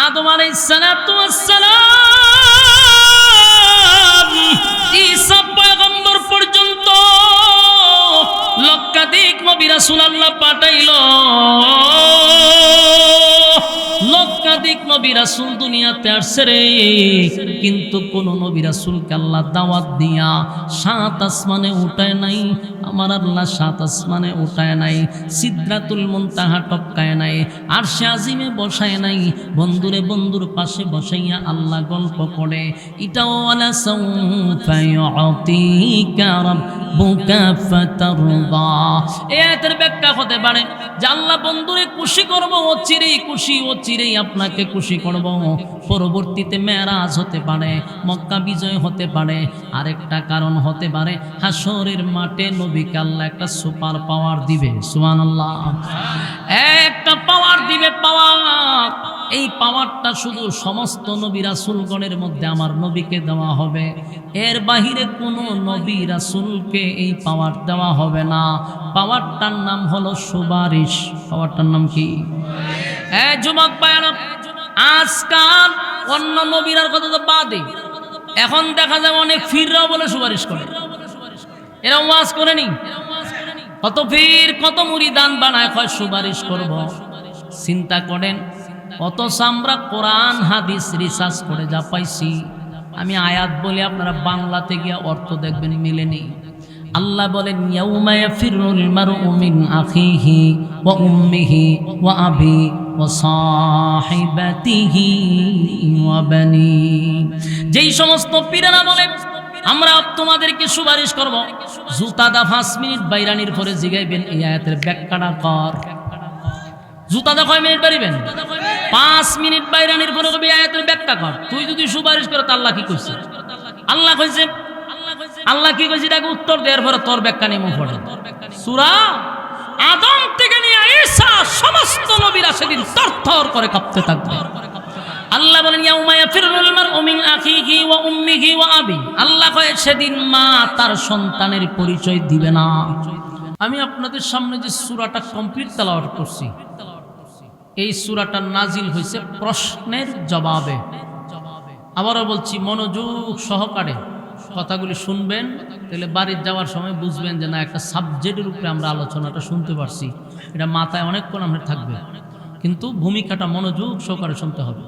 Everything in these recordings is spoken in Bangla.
আদম আলাইহিস সালাম ঈসা পয়গম্বর পর্যন্ত লক্ষাধিক নবী রাসূল আল্লাহ পাঠাইলো। লক্ষাধিক নবী রাসূল দুনিয়াতে আসছে রে, কিন্তু কোন নবী রাসূলকে আল্লাহ দাওয়াত দিয়া সাত আসমানে উঠায় নাই। আমার আল্লাহ সাত আসমানে উঠায় নাই, সিদরাতুল মুনতাহা টপকায় নাই, আরশে আজিমে বসায় নাই। বন্ধুরে বন্ধুর পাশে বসাইয়া আল্লাহ গল্প করে, এটাও ওয়ালা সাউফা ইউতিকা রাব্বুকা ফাতারদা। এই আয়াতের ব্যাখ্যা হতে পারে যে আল্লাহ বন্ধুরে খুশি করব, অচিরেই খুশি, অচিরেই আপনাকে খুশি করব। পরবর্তীতে মেরাজ হতে পারে, মক্কা বিজয় হতে পারে, আরেকটা কারণ হতে পারে হাসরের মাঠে নবীকে আল্লাহ একটা সুপার পাওয়ার দিবে। সুবহানাল্লাহ, একটা পাওয়ার দিবে, পাওয়ার। এই পাওয়ারটা শুধু সমস্ত নবী রাসূলগণের মধ্যে আমার নবীকে দেওয়া হবে, এর বাহিরে কোনো নবী রাসূলকে এই পাওয়ার দেওয়া হবে না। পাওয়ারটার নাম হলো সুপারিশ। পাওয়ারটার নাম কি? হ্যাঁ যুবক ভাইরা, আজকাল অন্য নবীর কথা তো বাদে, এখন দেখা যায় অনেক ফিররাও বলে সুপারিশ করে। এরা ওয়াজ করেনি, কত ফির কত মুরিদান বানায়, কয় সুপারিশ করব। চিন্তা করেন, অথচ আমরা কোরআন হাদিস রিসার্চ করে যা পাইছি, আমি আয়াত বলি, আপনারা বাংলাতে গিয়ে অর্থ দেখবেন মিলেনি। আল্লাহ বলেন ইয়াউমা ইয়াফিরুল মারউ মিন আখিহি ওয়া উম্মিহি ওয়া আবি ওয়া সাহিবাতিহি ওয়া বানি। যেই সমস্ত পীরেরা বলে আমরা তোমাদেরকে সুপারিশ করব, জুতা দা 5 মিনিট বাইরানির পরে জিগাইবেন এই আয়াতের ব্যাখ্যাটা কর। জুতা দা কয় মিনিট বাড়িবেন? 5 মিনিট বাইরানির পরে কবি আয়াতের ব্যাখ্যা কর। তুই যদি সুপারিশ করে, তা আল্লাহ কি কইছে? আল্লাহ কইছে, আল্লাহ কি কইছে এটাকে উত্তর দেওয়ার পরে তোর ব্যাখ্যা নিয়ে মুখ পড়ে। সূরা আদম থেকে নিয়ে ঈসা সমস্ত নবীরা সেদিন থরথর করে কাঁপতে থাকবে। আল্লাহ বলেন ইয়াউমা ইয়াফিরুল মারউ মিন আখিহি ওয়া উম্মিহি ওয়া আবি। আল্লাহ কয় সেদিন মা তার সন্তানের পরিচয় দিবে না। আমি আপনাদের সামনে যে সূরাটা কমপ্লিট তেলাওয়াত করছি, এই সূরাটা নাজিল হয়েছে প্রশ্নের জবাবে। আবারও বলছি, মনোযোগ সহকারে কথাগুলি শুনবেন, তাহলে বাড়ির যাওয়ার সময় বুঝবেন যে না, একটা সাবজেক্টের উপরে আমরা আলোচনাটা শুনতে পারছি। এটা মাথায় অনেকক্ষণ আমরা থাকবে, কিন্তু ভূমিকাটা মনোযোগ সহকারে শুনতে হবে।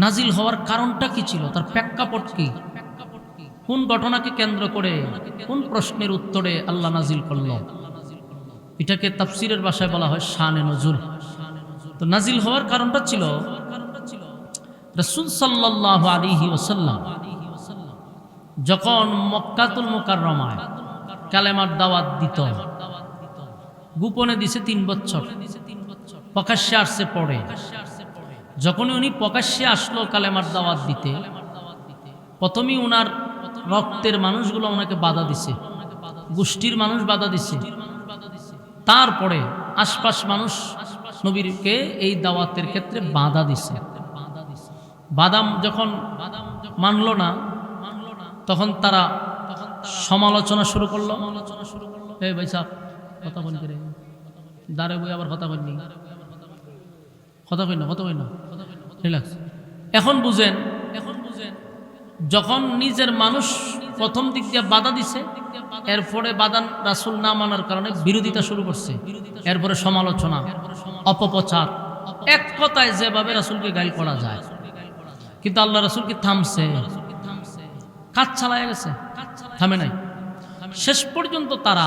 নাজিল হওয়ার কারণটা কি ছিল, তার প্রেক্ষাপট কি, কোন ঘটনাকে কেন্দ্র করে, কোন প্রশ্নের উত্তরে আল্লাহ নাজিল করল, এটাকে তাফসীরের ভাষায় বলা হয় শানে নজুল। তো নাজিল হওয়ার কারণটা ছিল রাসূল সাল্লাল্লাহু আলাইহি ওয়াসাল্লাম যখন মক্কাতুল মুকাররমায় কালেমার দাওয়াত দিত, গোপনে দিছে 3 বছর, প্রকাশ্যে আসছে পড়ে। যখন উনি প্রকাশ্যে আসলো কালেমার দাওয়াত দিতে, প্রথমেই উনার রক্তের মানুষগুলো ওনাকে বাধা দিছে, গোষ্ঠীর মানুষ বাধা দিছে। তারপরে আশপাশ মানুষ নবীকে এই দাওয়াতের ক্ষেত্রে বাধা দিছে। বাদাম যখন মানল না, তখন তারা সমালোচনা শুরু করলো। এই ভাই সাহেব কথা বল করে দাঁড়ে বই, আবার কথা বলনি, কথা কই না, কথা কই না, রিল্যাক্স। এখন বুঝেন, যখন নিজের মানুষ প্রথম দিক দিয়ে বাধা দিছে, এরপরে বাধা রাসূল না মানার কারণে বিরোধিতা শুরু করছে, এরপরে সমালোচনা, অপপ্রচার, এক কথায় যেভাবে রাসূলকে গাইল করা যায়। কিন্তু আল্লাহ রাসূল কি থামছে? কাজ চালায় গেছে, থামে নাই। শেষ পর্যন্ত তারা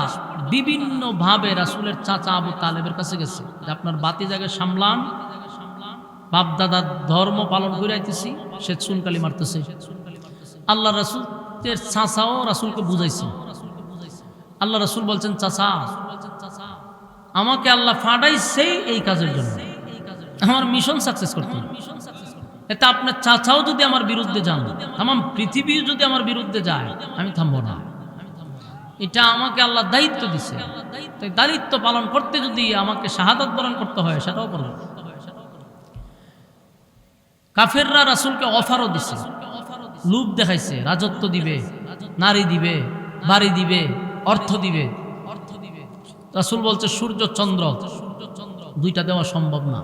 বিভিন্ন ভাবে রাসূলের চাচা আবু তালেবের কাছে গেছে যে আপনার বাতি জায়গায় সামলান, বাপ দাদার ধর্ম পালন করে আইতেছি, সে চুনকালি মারতেছে। আল্লাহ রাসূলের চাচাও রাসূলকে বুঝাইছে। আল্লাহ রাসূল বলছেন, চাচা আমাকে আল্লাহ ফাটাইছে এই কাজের জন্য, আমার মিশন সাকসেস করতে। এতে আপনার চাচাও যদি আমার বিরুদ্ধে যান, তামাম পৃথিবী যদি আমার বিরুদ্ধে যায়, আমি থামবো না। এটা আমাকে আল্লাহ দায়িত্ব দিছে, তাই দায়িত্ব পালন করতে যদি আমাকে শাহাদাত বরণ করতে হয়, সেটাও করব। কাফেররা রাসূলকে অফারও দিছে, লোভ দেখাইছে, রাজত্ব দিবে, নারী দিবে, বাড়ি দিবে, অর্থ দিবে। রাসূল বলছে সূর্য চন্দ্র দুইটা দেওয়া সম্ভব না,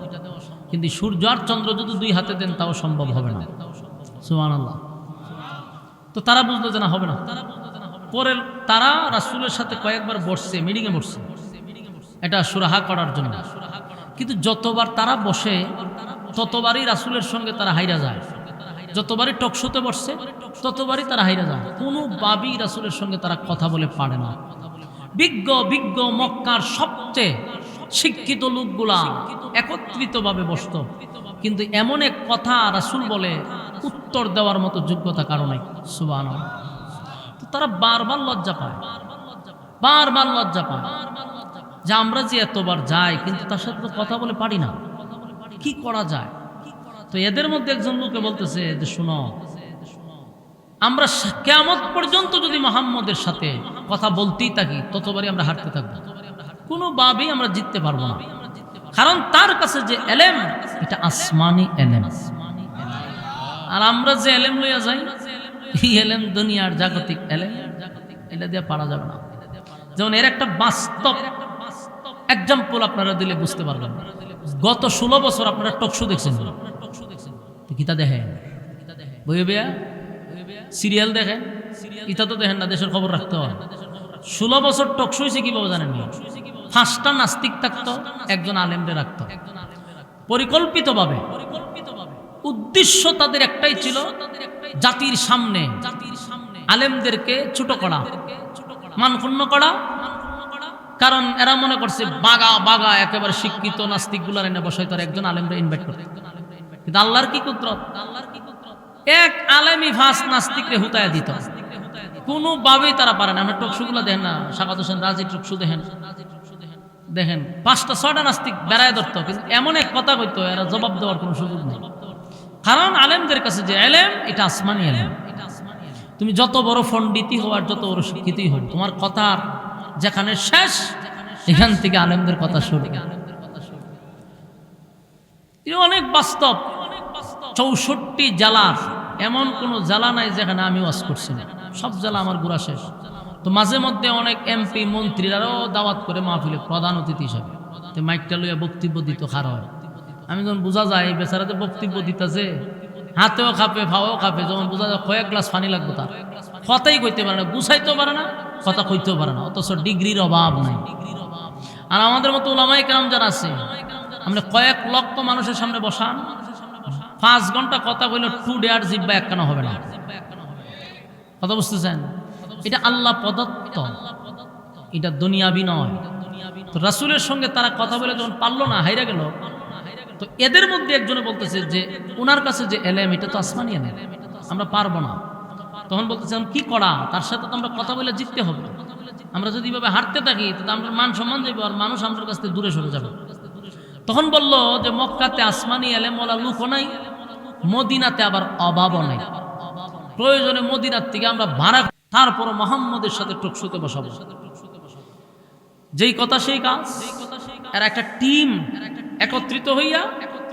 কিন্তু সূর্য আর চন্দ্র যদি দুই হাতে দেন তাও সম্ভব হবে না। সুবহানাল্লাহ। তো তারা বুঝলো যে না, হবে না। পরে তারা রাসূলের সাথে কয়েকবার বসছে, মিটিংয়ে বসছে এটা সুরাহা করার জন্য। কিন্তু যতবার তারা বসে ততবারই রাসূলের সঙ্গে তারা হাইরা যায়। যতবারই টকশোতে বসছে ততবারই তারা হাইরা যায়। কোনোভাবেই রাসূলের সঙ্গে তারা কথা বলে পারে না। বিজ্ঞ বিজ্ঞ মক্কার সবচেয়ে শিক্ষিত লোকগুলা একত্রিতভাবে বসত, কিন্তু এমন এক কথা রাসূল বলে উত্তর দেওয়ার মতো যোগ্যতা কারো নাই। সুবহানাল্লাহ। তো তারা বারবার লজ্জা পায়, বারবার লজ্জা পায় যে আমরা যে এতবার যাই কিন্তু তার সাথে তো কথা বলে পারি না, কি করা যায়? তো এদের মধ্যে একজন লোকে বলতেছে যে শুনো, আমরা কিয়ামত পর্যন্ত যদি মুহাম্মদের সাথে কথা বলতেই থাকি ততবারই আমরা হারতে থাকবো, কোনোভাবেই আমরা জিততে পারবো না। কারণ তার কাছে যে এলেম এটা আসমানি এলেম, আর আমরা যে এলেম লইয়া যাই এই এলেম দুনিয়ার জাগতিক এলেম, এটা দিয়ে পারা যাবে না। যেমন এর একটা বাস্তব এক্সাম্পল আপনারা দিলে বুঝতে পারবেন। গত 16 বছর আপনারা টকশো দেখছেন, কিতা দেখেন, বইয়া সিরিয়াল দেখেন, ইতা তো দেখেন না, দেশের খবর রাখতে হয়। 16 বছর টকশো হয়েছে কিভাবে জানেন না? 5টা নাস্তিক থাকতো, একজন আলেমরে রাখতো পরিকল্পিতভাবে। উদ্দেশ্য তাদের একটাই ছিল, জাতির সামনে আলেমদেরকে ছোট করা, মানক্ষুণ্ণ করা। কারণ এরা মনে করছে বাগা বাগা একেবারে শিক্ষিত নাস্তিক গুলার এনে বসাই তার একজন আলেমরে ইনভাইট করতে। কিন্তু আল্লাহর কি কুদরত, এক আলেমই 5 নাস্তিকরে হুতায়া দিত। কোনোভাবেই তারা পারে না। আমরা টকশোগুলো দেখেন না, শাকাত হোসেন রাজি টকশো দেখেন, দেখেন 5টা 6টা নাস্তিক বেড়ায় ধরতো, কিন্তু এমন এক কথা কইতো এরা জবাব দেওয়ার কোনো সুযোগ নেই। কারণ আলেমদের কাছে যে এলেম এটা আসমানি এলেম। তুমি যত বড় পণ্ডিতই হও আর যত বড় শিক্ষিতই হও, তোমার কথার যেখানে শেষ এখান থেকে আলেমদের কথা শুরু। অনেক বাস্তব। 64 জেলার এমন কোন জেলা নাই যেখানে আমি ওয়াজ করছি না, সব জেলা আমার ঘোরা শেষ। তো মাঝে মধ্যে অনেক এমপি মন্ত্রীরাও দাওয়াত করে মাহফিলে প্রধান অতিথি হিসাবে, তো মাইকটা লইয়া বক্তব্য দিত খার হয়। আমি যখন বোঝা যায় এই বেচারাতে বক্তব্য দিতেছে, হাতেও খাপে ফাওয়াও খাপে, যখন বোঝা যায় কয়েক গ্লাস পানি লাগবে, তার কথাই কইতে পারে না, গুছাইতেও পারে না, কথা কইতেও পারে না, অথচ ডিগ্রির অভাব নাই। আর আমাদের মতো উলামায়ে কেরাম যারা আছে, আমরা কয়েক লক্ষ মানুষের সামনে বসান, 5 ঘন্টা কথা কইলে 2 ডেয়ার জিব্বা একখানা হবে না। কথা বুঝতেছেন? এটা আল্লাহ প্রদত্ত, এটা দুনিয়াবি নয়। তো রাসূলের সঙ্গে তারা কথা বলে যখন পারলো না, হাইরা গেল, তো এদের মধ্যে একজনে বলতেছে যে ওনার কাছে যে এলেম এটা তো আসমানি এলেম, আমরা পারবো না। তখন বলতেছে কি করা, তার সাথে তো আমরা কথা বলে জিততে হবে। আমরা যদি এভাবে হারতে থাকি তো আমরা মান সম্মান যাইব, আর মানুষ আমাদের কাছ থেকে দূরে সরে যাবে। তখন বলল যে মক্কাতে আসমানি এলেম ওলা লুকও নাই, মদিনাতে আবার অভাবও নাই। প্রয়োজনে মদিনার থেকে আমরা ভাড়া, তারপর মুহাম্মদের সাথে টকশোতে বসাবো। যেই কথা সেই কাজ। এর একটা টিম একত্রিত হইয়া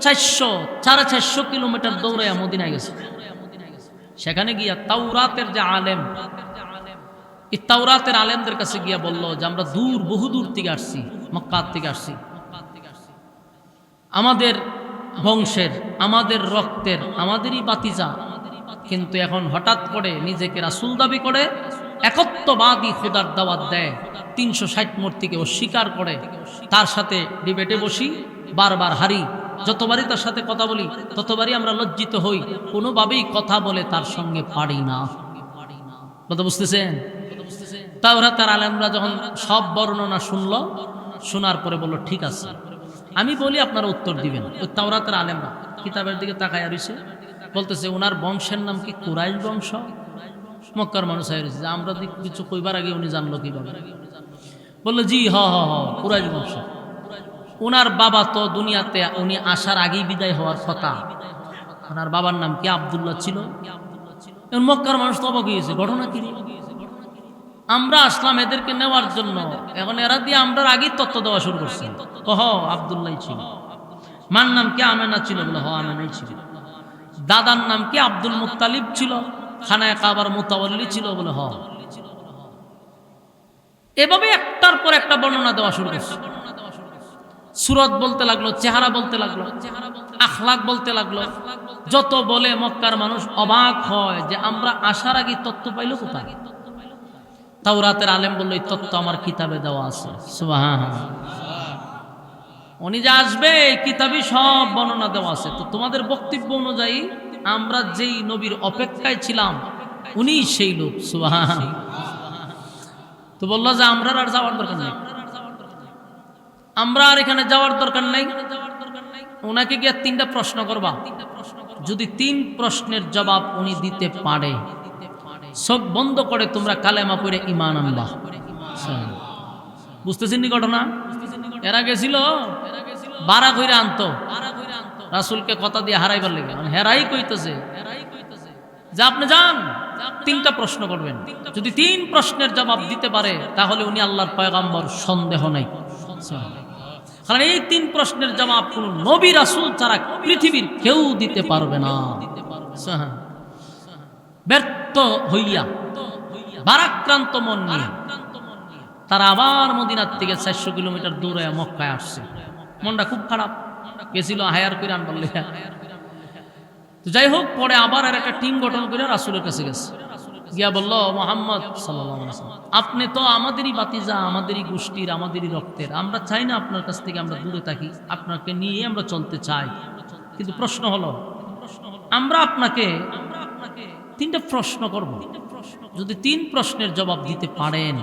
400 কিলোমিটার দৌড়াইয়া মদিনায় গেছে। সেখানে গিয়া তাওরাতের যে আলেম, এই তাওরাতের আলেমদের কাছে গিয়া বলল যে আমরা বহু দূর থেকে আসছি, মক্কা থেকে আসছি, আমাদের বংশের, আমাদের রক্তের, আমাদেরই বাতিজা, কিন্তু এখন হঠাৎ করে নিজেকে রাসূল দাবি করে, একত্ববাদী খোদার দাওয়াত দেয়, 360 মূর্তিকে অস্বীকার করে। তার সাথে ডিবেটে বসি, বারবার হারি, যতবারই তার সাথে কথা বলি ততবারই আমরা লজ্জিত হই, কোনোভাবেই কথা বলে তার সঙ্গে পারি না। কথা বুঝতেছেন? তাওরাতের আলেমরা যখন সব বর্ণনা শুনল, শোনার পরে বলল ঠিক আছে, আমি বলি আপনারা উত্তর দিবেন। ওই তাওরাতের আলেমরা কিতাবের দিকে তাকায় রইছে, বলতেছে ওনার বংশের নাম কি কুরাইশ বংশ? মক্কার মানুষ হয়েছে, আমরা কিছু কইবার আগে উনি জানলো কিভাবে? বললো জি হ হ হ কুরাইশ বংশ। ওনার বাবা তো দুনিয়াতে উনি আসার আগেই বিদায় হওয়ার কথা। ওনার বাবার নাম কি আব্দুল্লাহ ছিল। মক্কার মানুষ তো অবাক হয়েছে, ঘটনা কি? আমরা আসলাম এদেরকে নেওয়ার জন্য, এখন এরা দিয়ে আমরা আগেই তত্ত্ব দেওয়া শুরু করছে। হ আব্দুল্লাহ ছিল। মার নাম কি আমেনা ছিল? বলে হ আমেনাই ছিল। দাদার নাম কি আব্দুল মুত্তালিব ছিল, খানায় কাবার মুতাওয়াল্লি ছিল? বলে হ। এভাবে একটার পর একটা বর্ণনা দেওয়া শুরু করছে। সুরত বলতে লাগলো, চেহারা বলতে লাগলো, আখলাক বলতে লাগলো। যত বলে মক্কার মানুষ অবাক হয় যে আমরা আসার আগে তত্ত্ব পাইল কোথায়? তাওরাতের আলেম বলল এই তত্ত্ব আমার কিতাবে দেওয়া আছে। সুবহানাল্লাহ। উনি যে আসবে কিতাবে সব বর্ণনা দেওয়া আছে। তো তোমাদের বক্তব্য অনুযায়ী আমরা যেই নবীর অপেক্ষায় ছিলাম উনি সেই লোক। সুবহানাল্লাহ। তো বললো যে আমরা আর যাওয়ার দরকার নেই, আমরা আর এখানে যাওয়ার দরকার নেই। ওনাকে গিয়ে 3টা প্রশ্ন করবা, যদি 3 প্রশ্নের জবাব উনি দিতে পারে চোখ বন্ধ করে তোমরা কালেমা পড়ে ঈমান আনবা। বুঝতেছেন নি ঘটনা? এরা গেছিল বাড়া কইরা আনতো রাসূলকে কথা দিয়ে হারাইবার লেগে, মানে হেরাই কইতেছে যে আপনি যান 3টা প্রশ্ন করবেন, যদি 3 প্রশ্নের জবাব দিতে পারে তাহলে উনি আল্লাহর পয়গাম্বর, সন্দেহ নাই। কারণ এই 3 প্রশ্নের জবাব কোন নবী রাসূল ছাড়া পৃথিবীর কেউ দিতে পারবে না। ব্যর্থ হইয়া ভারাক্রান্ত মন নিয়ে তারা আবার মদিনার থেকে 400 কিলোমিটার দূরে মক্কায় আসছে। মনটা খুব খারাপ, গেছিল হায়ার করে আনবার লেখা। তো যাই হোক, পরে আবার আর একটা টিম গঠন করে রাসূলের কাছে গেছে, গিয়া বলল মুহাম্মদ সাল্লাল্লাহু আলাইহি ওয়াসাল্লাম, আপনি তো আমাদেরই বাতিজা, আমাদেরই গোষ্ঠীর, আমাদেরই রক্তের, আমরা চাই না আপনার কাছ থেকে আমরা দূরে থাকি, আপনাকে নিয়ে আমরা চলতে চাই। কিন্তু প্রশ্ন হলো আমরা আপনাকে 3টা প্রশ্ন করব, যদি 3 প্রশ্নের জবাব দিতে পারেন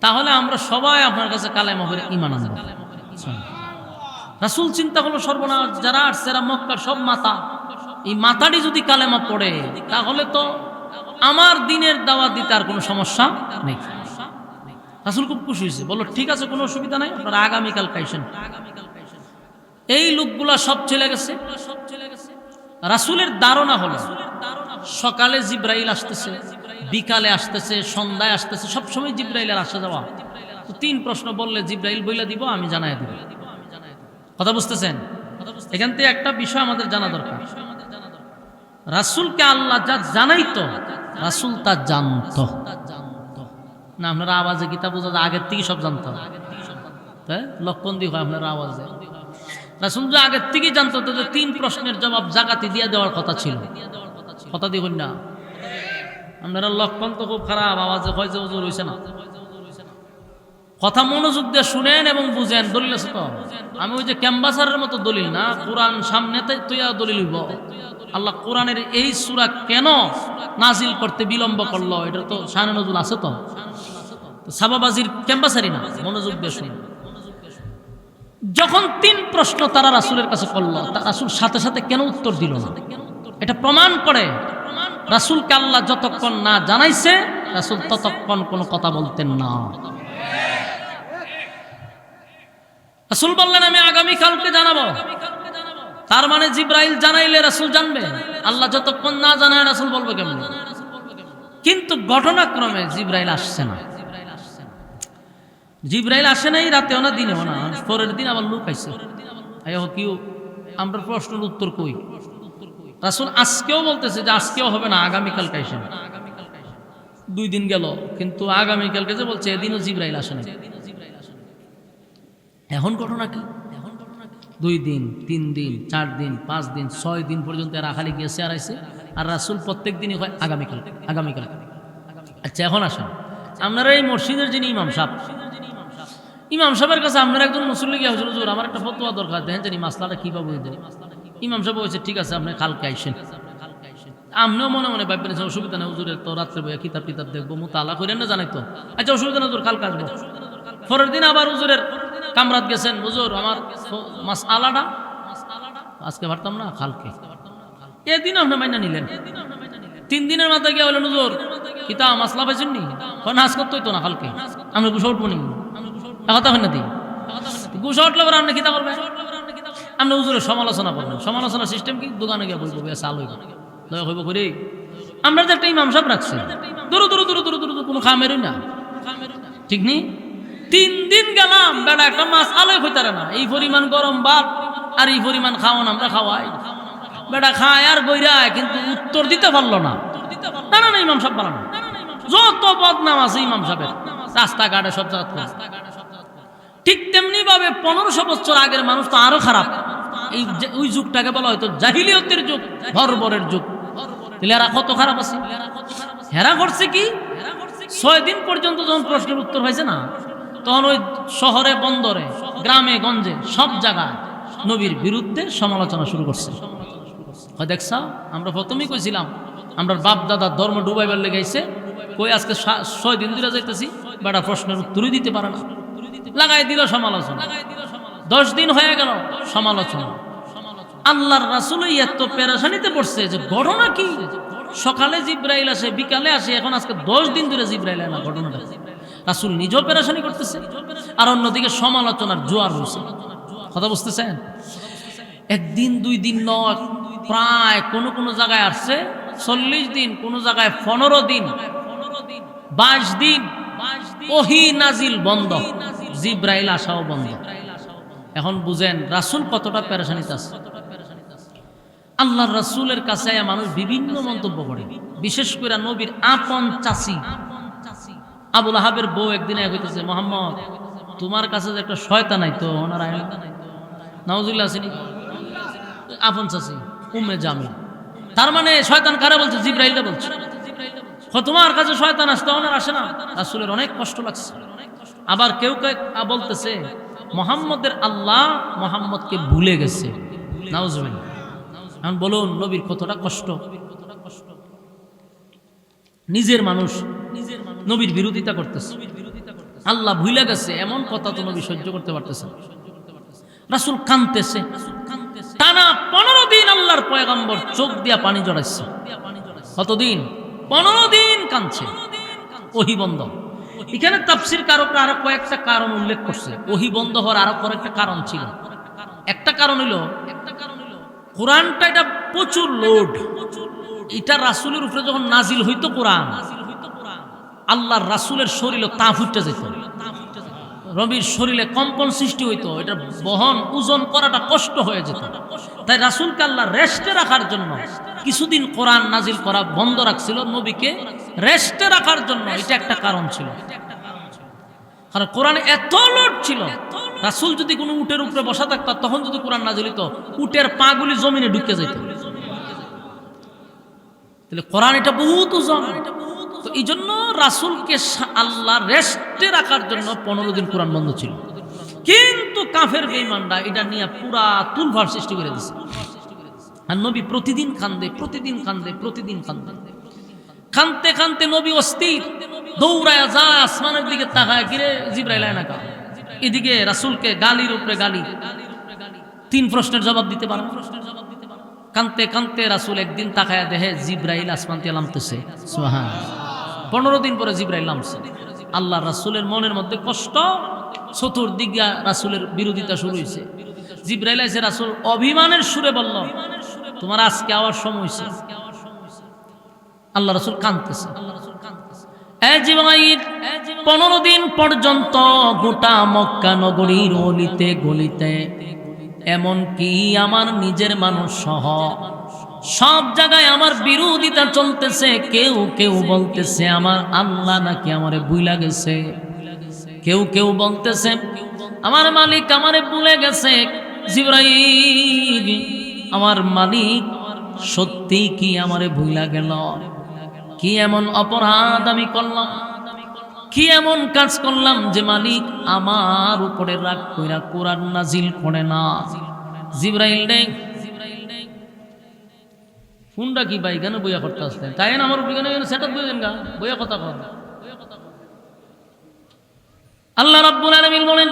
তাহলে আমরা সবাই আপনার কাছে কালেমা পড়ে ঈমান আনব। রাসূল চিন্তা করলো সর্বনাশ, যারা আসছে এরা মক্কার সব মাতা, এই মাতাটি যদি কালেমা পড়ে তাহলে তো আমার দিনের দাওয়াত দিতে আর কোনো সমস্যা নেই। রাসূল খুব খুশি হয়েছে, বললো ঠিক আছে, কোনো অসুবিধা নাই, আপনারা আগামীকাল কাইছেন। এই লোকগুলা সব চলে গেছে। রাসূলের ধারণা হলো সকালে জিব্রাইল আসতেছে, বিকালে আসতেছে, সন্ধ্যায় আসতেছে, সবসময় জিব্রাইলের আসা যাওয়া। তো 3 প্রশ্ন বললে জিব্রাইল বইলা দিব, আমি জানাই দিব। কথা বুঝতেছেন? এখান থেকে একটা বিষয় আমাদের জানা দরকার, রাসূলকে আল্লাহ যা জানাইতো রাসূল তা জানতো না। আপনারা আওয়াজে গীতা বোঝা যায় আগের থেকে সব জানতো, হ্যাঁ লক্ষণ দিয়ে হয় আপনারা আওয়াজে। রাসূল যে আগের থেকেই জানতো যে 3 প্রশ্নের জবাব জাকাতি দিয়ে দেওয়ার কথা ছিল। কথা দিয়ে না আপনারা, লক্ষণ তো খুব খারাপ, আওয়াজে হয় যে হুজুর হইছে না। কথা মনোযোগ দিয়ে শুনেন এবং বুঝেন। দলিল আছে তো, আমি ওই যে ক্যাম্বাসারের মতো দলিল না, কোরআন সামনে তৈয়া দলিল হইব। আল্লাহ কোরআনের এই সূরা কেন নাজিল করতে বিলম্ব করলো, এটা তো শানে নজুল আছে তো, সাবাবাজির ক্যাম্বাসারি না, মনোযোগ দিয়ে শুনেন। যখন 3 প্রশ্ন তারা রাসূলের কাছে করলো, রাসূল সাথে সাথে কেন উত্তর দিল না? এটা প্রমাণ করে রাসূলকে আল্লাহ যতক্ষণ না জানাইছে রাসূল ততক্ষণ কোনো কথা বলতেন না। রাসূল বললেন আমি আগামী কালকে জানাবো। তার মানে জিব্রাইল জানাইলে রাসূল জানবে, আল্লাহ যতক্ষণ না জানায় রাসূল বলবে কেমন? কিন্তু ঘটনাক্রমে জিব্রাইল আসছে না। জিব্রাইল আসে নাই, রাতেও না দিনেও না, পরের দিন আবার লোক আইছে। কিউ আমরা প্রশ্নের উত্তর কই? রাসূল আজকেও বলতেছে যে আজকেও হবে না, আগামীকালকে আসেন। 2 দিন গেল, কিন্তু আগামীকালকে যে বলছে এদিনও জিব্রাইল আসে নাই। এখন ঘটনা কি? 2 দিন, 3 দিন, 4 দিন, 5 দিন, 6 দিন পর্যন্ত এরা খালি গেছে আর আইছে, আর রাসূল প্রত্যেক দিনই হয় আগামীকাল আগামীকাল। আচ্ছা এখন আসেন, আপনারা এই মসজিদের যিনি ইমাম সাহেবের কাছে আপনারা একজন মুসল্লি গিয়ে হুজুর আমার একটা ফতোয়া দরকার, দেখেন জানি মাসলাটা কীভাবে হইব। ইমাম সাহেব বলছে ঠিক আছে আপনি কালকে আইসেন। আপনিও মনে মনে ভাববেন অসুবিধা নেই, হুজুরের তো রাত্রে বইয়া কিতাব দেখবো, মোতালা করেন না জানাই তো, আচ্ছা অসুবিধা নেই হুজুর কালকে আসবো। পরের দিন আবার হুজুরের কামরাত গেছেন, হুজুর আমার মাসআলাটা আজকে পারতাম না, কালকে। এদিন আপনি মাইনা নিলেন। 3 দিনের মাথায় গিয়ে বললেন হুজুর কিতা মাসলা পাইছেন নি, নাচ করতে হইতো না, কালকে আমরা গুছা উঠবো নি, কথা হয় না দি গুছা উঠলে পরে আপনি কিতা করবেন? আপনি হুজুরের সমালোচনা করবেন। সমালোচনা সিস্টেম কি? দোকানে গিয়ে বলবো চাল হইব হইব করে। আমরা যে একটা ইমাম সাহেব রাখছি, দূর দূর দূর দূর দূর কোনো খামেরই না, ঠিক নেই। 3 দিন গেলাম, বেটা একটা মাছ আলোয় হইতারে না। এই পরিমাণ গরম ভাত আর এই পরিমাণ খাওয়ান আমরা খাওয়াই, বেটা খায় আর বইরায়, কিন্তু উত্তর দিতে পারলো না। না না ইমাম সাহেব বানানো, যত বদনাম আছে ইমাম সাহেবের রাস্তাঘাটে সব জায়গা। ঠিক তেমনি ভাবে 1500 বছর আগের মানুষ তো আরো খারাপ। এই ওই যুগটাকে বলা হয়তো জাহিলিয়তের যুগ, বর্বরের যুগ। তাহলে এরা কত খারাপ আছে। হেরা করছে কি, 6 দিন পর্যন্ত যখন প্রশ্নের উত্তর হয়েছে না, তখন ওই শহরে বন্দরে গ্রামে গঞ্জে সব জায়গায় নবীর বিরুদ্ধে সমালোচনা শুরু করছে। দেখছা, আমরা প্রথমেই কইছিলাম আমরা বাপ দাদা ধর্ম ডুবাইবার লেগেছে, কই আজকে 6 দিন ধরে যাইতেছি, বেটা প্রশ্নের উত্তরই দিতে পারে না, লাগাই দিল সমালোচনা। 10 দিন হয়ে গেল সমালোচনা। আল্লাহর রাসূল এত পেরেশানিতে পড়ছে যে ঘটনা কি, সকালে জিব্রাইল আসে, বিকালে আসে, এখন আজকে 10 দিন ধরে জিব্রাইল না। ঘটনাটা রাসূল নিজেও পেরেশানি করতেছে, আর অন্যদিকে সমালোচনার জোয়ার হয়েছে। কথা বুঝতেছেন? একদিন 2 দিন নয়, প্রায় কোন কোন জায়গায় আসছে 40 দিন, কোন জায়গায় 15 দিন, 22 দিন ওহী নাজিল বন্ধ, জিব্রাইল আসাও বন্ধ। এখন বুঝেন রাসূল কতটা পেরেশানিতে আছে। আল্লাহর রাসূলের কাছে মানুষ বিভিন্ন মন্তব্য করে, বিশেষ করে নবীর আপন চাচি আবু লাহাবের বউ একদিন কইতেছে, মুহাম্মদ তোমার কাছে যে একটা শয়তান আইতো ওনারা নাউজুবিল্লাহ আসেনি, আপন চাচি উম্মে জামিল। তার মানে শয়তান কারে বলছে? জিব্রাইলকে বলছে। তোমার কাছে শয়তান আসতো, ওনার আসে না। রাসূলের অনেক কষ্ট লাগছে। আবার কেউ কেউ বলতেছে মুহাম্মদের আল্লাহ মুহাম্মদকে ভুলে গেছে, নাউজুবিল্লাহ। এখন বলুন নবীর কতটা কষ্ট। নিজের মানুষ নবীর বিরোধিতা করতেছে, আল্লাহ ভুলে গেছে, এমন কথা তো নবী সহ্য করতে পারতেছে। রাসূল কাঁদতেছে, টানা 15 দিন আল্লাহর পয়গম্বর চোখ দিয়া পানি জড়াইছে। কতদিন? 15 দিন কাঁদছে, ওহী বন্ধ। এখানে তাফসীর কারকরা আরো কয়েকটা কারণ উল্লেখ করছে। ওহী বন্ধ হওয়ার আরো কয়েকটা কারণ ছিল। একটা কারণ হলো কোরআনটা এটা প্রচুর লোড, এটা রাসূলের উপরে যখন নাজিল হইতো কোরআন, আল্লাহর রাসূলের শরীরে তাপ উঠতে যেত, নবীর শরীরে কম্পন সৃষ্টি হইতো, এটা বহন ওজন করাটা কষ্ট হয়ে যেত। তাই রাসূলকে আল্লাহ রেস্টে রাখার জন্য কিছুদিন কোরআন নাজিল করা বন্ধ রাখছিল, নবীকে রেস্টে রাখার জন্য। এটা একটা কারণ ছিল, কারণ কোরআনে এত লোড ছিল। রাসূল যদি কোনো উটের উপরে বসা থাকতো, তখন যদি কোরআন নাজিল হইতো, উটের পাগুলি জমিনে ঢুকে যেত। তাহলে কোরআন এটা বহুত ওজন। তো এই জন্য রাসূলকে আল্লাহ রেস্টে রাখার জন্য 15 দিন কোরআন বন্ধ ছিল। কিন্তু কাফের বেঈমানরা এটা নিয়ে পুরা তুলফার সৃষ্টি করে দিয়েছে। আর নবী প্রতিদিন কান্দে, প্রতিদিন কান্দে, প্রতিদিন কান্দে। কানতে কানতে নবী অস্থির, দৌড়ায় যায় আসমানের দিকে, তাকায়, গিরে জিব্রাইল আয় না কা। এদিকে রাসূলকে গালির উপরে গালি, 3 প্রশ্নের জবাব দিতে পারে। কানতে কানতে রাসূল একদিন তাকায় দেখে জিব্রাইল আসমান থেকে নামতেছে। সুবহানাল্লাহ। 15 দিন পরে জিব্রাইল নামছে। আল্লাহ রাসূলের মনের মধ্যে কষ্ট, চতুর্দিকে রাসূলের বিরোধিতা শুরু হয়েছে। জিব্রাইল এসে রাসূল অভিমানের সুরে বলল, তোমার আজকে আওয়ার সময় হয়েছে। আল্লাহ রাসূল কাঁদতেছে। জিব্রাইল 15 দিন পর্যন্ত গোটা মক্কা নগরীর অলিতে গলিতে, এমন কি আমার নিজের মানুষ সহ সব জায়গায় আমার বিরোধিতা চলতেছে। কেউ কেউ বলতেছে আমার আল্লাহ নাকি আমারে ভুলে গেছে, কেউ কেউ বলতেছে আমার মালিক আমারে ভুলে গেছে। জিব্রাইল, আমার মালিক সত্যি কি আমারে ভুলে গেল? কি এমন অপরাধ আমি করলাম, কি এমন কাজ করলাম যে মালিক আমার উপরে রাগ কইরা কোরআন নাজিল করে না? জিব্রাইল নেই, ফোনটা কি ভাই কেন বইয়া করতে আসতেন? তাই না আমার উপরে কেন সেটা বুঝেন গা, বইয়া কথা কর। আল্লাহ রাব্বুল আলামিন বলেন,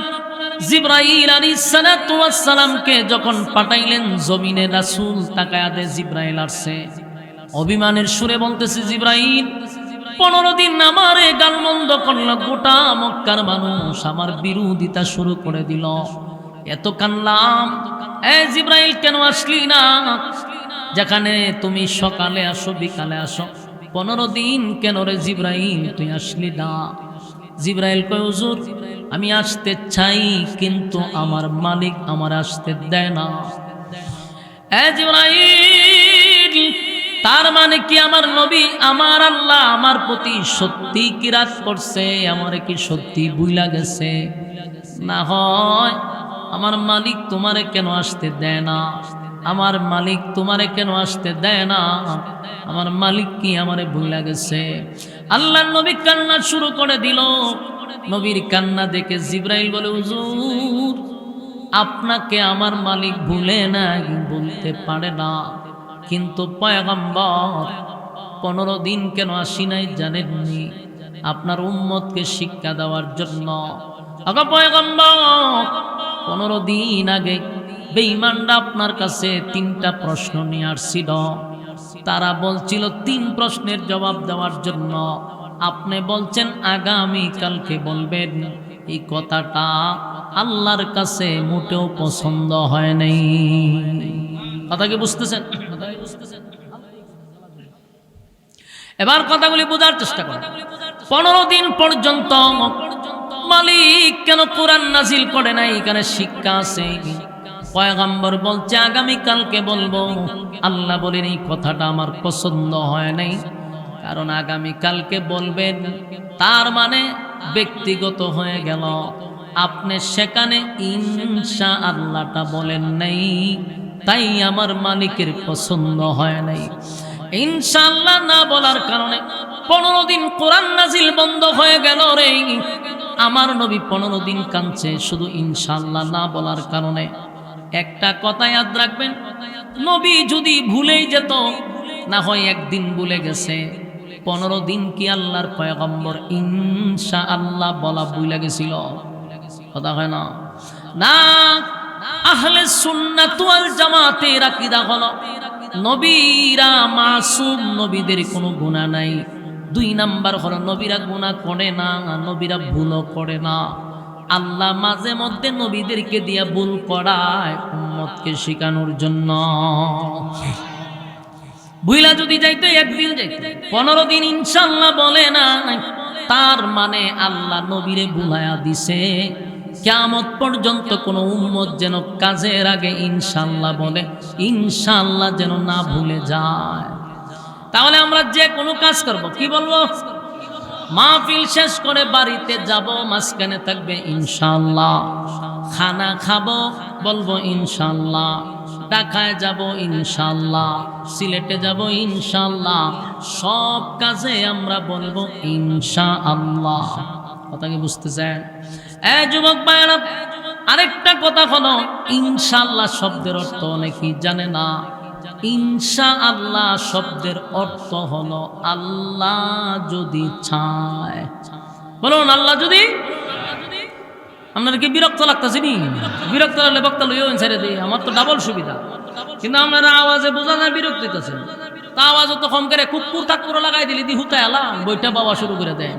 জিব্রাইল আলাইহিস সালাতু ওয়াস সালামকে যখন পাঠাইলেন জমিনে, রাসূল তাকায়া দে জিব্রাইল আসছে। অভিমানের সুরে বলতেছে, জিব্রাইল 15 দিন আমারে গালমন্দ করলো, গোটা মক্কার মানুষ আমার বিরোধিতা শুরু করে দিল। এত কানলাম, জিব্রাইল কেন আসলি না? যেখানে তুমি সকালে আসো বিকালে আসো, 15 দিন কেন রে জিব্রাইল তুই আসলি না? জিব্রাইল কয়, হুজুর আমি আসতে চাই কিন্তু আমার মালিক আমার আসতে দেয় না। জিব্রাইল, তার মানে কি আমার নবী, আমার আল্লাহ আমার প্রতি সত্যি কি রাগ করছে? আমারে কি সত্যি ভুইলা গেছে? না হয় আমার মালিক তোমারে কেন আসতে দেয় না, আমার মালিক তোমারে কেন আসতে দেয় না, আমার মালিক কি আমারে ভুলে গেছে। আল্লাহর নবী কান্না শুরু করে দিল। নবীর কান্না দেখে জিবরাইল বলে, হুজুর আপনাকে আমার মালিক ভুলে নাই, বলতে পারে না, কিন্তু পয়গম্বর 15 দিন কেন আসি নাই জানেননি? আপনার উম্মতকে শিক্ষা দেওয়ার জন্য। আগা পয়গম্বর 15 দিন আগে বেঈমানরা আপনার কাছে 3টা প্রশ্ন নিয়ে আসছিল। তারা বলছিল 3 প্রশ্নের জবাব দেওয়ার জন্য। আপনি বলছেন আগামী কালকে বলবেন। এই কথাটা আল্লাহর কাছে মোটেও পছন্দ হয় নাই। কথা কি বুঝতেছেন? এবার কথাগুলি বোঝার চেষ্টা করেন। 15 দিন পর্যন্ত মালিক কেন কোরআন নাজিল করে নাই? এখানে শিক্ষা আছে। পয়গম্বর বলছে আগামী কালকে বলবো। আল্লাহ বলেন এই কথাটা আমার পছন্দ হয় নাই, কারণ আগামী কালকে বলবেন তার মানে ব্যক্তিগত হয়ে গেল। আপনি সেখানে ইনশাআল্লাহটা বলেন নাই, তাই আমার মালিকের পছন্দ হয় নাই। ইনশাআল্লাহ না বলার কারণে 15 দিন কোরআন নাজিল বন্ধ হয়ে গেল রে। আমার নবী 15 দিন কাঁদছে শুধু ইনশাআল্লাহ না বলার কারণে। একটা কথা ইয়াদ রাখবেন, নবী যদি ভুলেই যেত, না হয় একদিন ভুলে গেছে, 15 দিন কি আল্লাহর পয়গম্বর ইনশাআল্লাহ বলা ভুলে গেছিল? কথা হয় না? না, আহলে সুন্নাত ওয়াল জামাতের আকীদা হলো নবীরা মাসুম, নবীদের কোনো গুনাহ নাই। 2 নাম্বার হলো নবীরা গুনাহ করে না, নবীরা ভুলও করে না। আল্লাহ মাঝে মধ্যে নবীদেরকে দিয়া ভুল করায় উম্মতকে শেখানোর জন্য। ভুলা যদি যাইতো একদিন যাইতো, 15 দিন ইনশাআল্লাহ বলে না, তার মানে আল্লাহ নবীরে ভুলায়া দিছে। কিয়ামত পর্যন্ত কোন উম্মত যেন কাজের আগে ইনশাআল্লাহ বলে, ইনশাআল্লাহ যেন না ভুলে যায়। তাহলে আমরা যে কোনো কাজ করব কি বলবো? মাহফিল শেষ করে বাড়িতে যাব, মাঝখানে থাকবে ইনশাআল্লাহ। খানা খাবো বলবো ইনশাআল্লাহ। ঢাকায় যাব ইনশাআল্লাহ, সিলেটে যাব ইনশাআল্লাহ। সব কাজে আমরা বলবো ইনশাআল্লাহ। কথা কি বুঝতেছেন? যুবক ভাইরা, আরেকটা কথা হলো ইনশাআল্লাহ শব্দের অর্থ অনেকেই জানে না। ইনশাআল্লাহ শব্দের অর্থ হলো আল্লাহ যদি চায়। বলুন আল্লাহ যদি। আপনার কি বিরক্ত লাগতেছে নি? বিরক্ত লাগলে বক্তা লইও ছেড়ে দিই, আমার তো ডাবল সুবিধা। কিন্তু আপনারা আওয়াজে বোঝা যায় বিরক্ত হইতেছেন। তা আওয়াজ তো কম করে কুকুর তাকুর লাগাই দিলি দি হুতায় আলাম বইটা বাবা শুরু করে দেয়।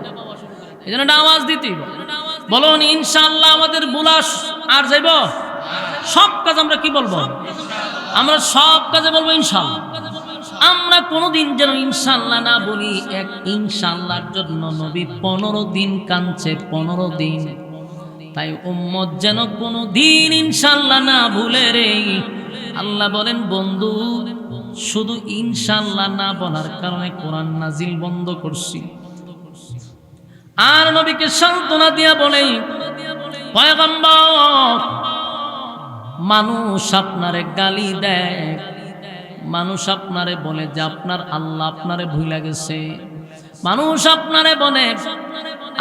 এই জন্য আওয়াজ দিতেই বলুন ইনশাআল্লাহ। আমাদের বুলাস আর যাইব সব কাজ আমরা কি বলবো? আমরা সব কাজে বলবো ইনশাআল্লাহ। আমরা কোনোদিন যেন ইনশাআল্লাহ না বলি। এক ইনশাআল্লাহর জন্য নবী 15 দিন কাঁদছে, 15 দিন। তাই উম্মত যেন কোনো দিন ইনশাআল্লাহ না ভুলে রে। আল্লাহ বলেন বন্ধু শুধু ইনশাআল্লাহ না বলার কারণে কোরআন নাজিল বন্ধ করছি। আর নবীকে সান্ত্বনা দিয়া বলে, পয়গম্বর মানুষ আপনারে গালি দেয়, মানুষ আপনারে বলে যে আপনার আল্লাহ আপনারে ভুলে গেছে, মানুষ আপনারে বলে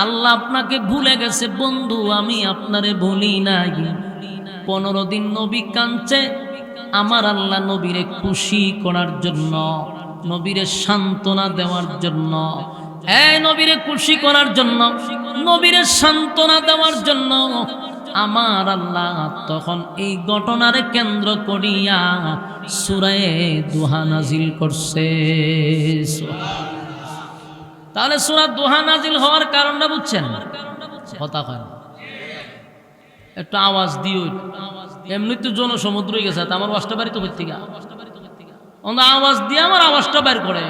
আল্লাহ আপনাকে ভুলে গেছে। বন্ধু আমি আপনারে ভুলি নাই। 15 দিন নবী কাঁদছে, আমার আল্লাহ নবীরে খুশি করার জন্য, নবীরে সান্ত্বনা দেওয়ার জন্য, এই নবীরে খুশি করার জন্য, নবীরে সান্ত্বনা দেওয়ার জন্য আমার আল্লাহ তখন এই ঘটনারে কেন্দ্র করিয়া সূরা দুহা নাজিল করছে। তাহলে সূরা দুহা নাজিল হওয়ার কারণটা বুঝছেন? কথা কয় না, একটু আওয়াজ দিও। এমনি তো জনসমুদ্র হয়ে গেছে, আমার ওয়াজটা বাড়ি তো করতে গা আওয়াজ দিয়ে আমার আওয়াজটা বের করে।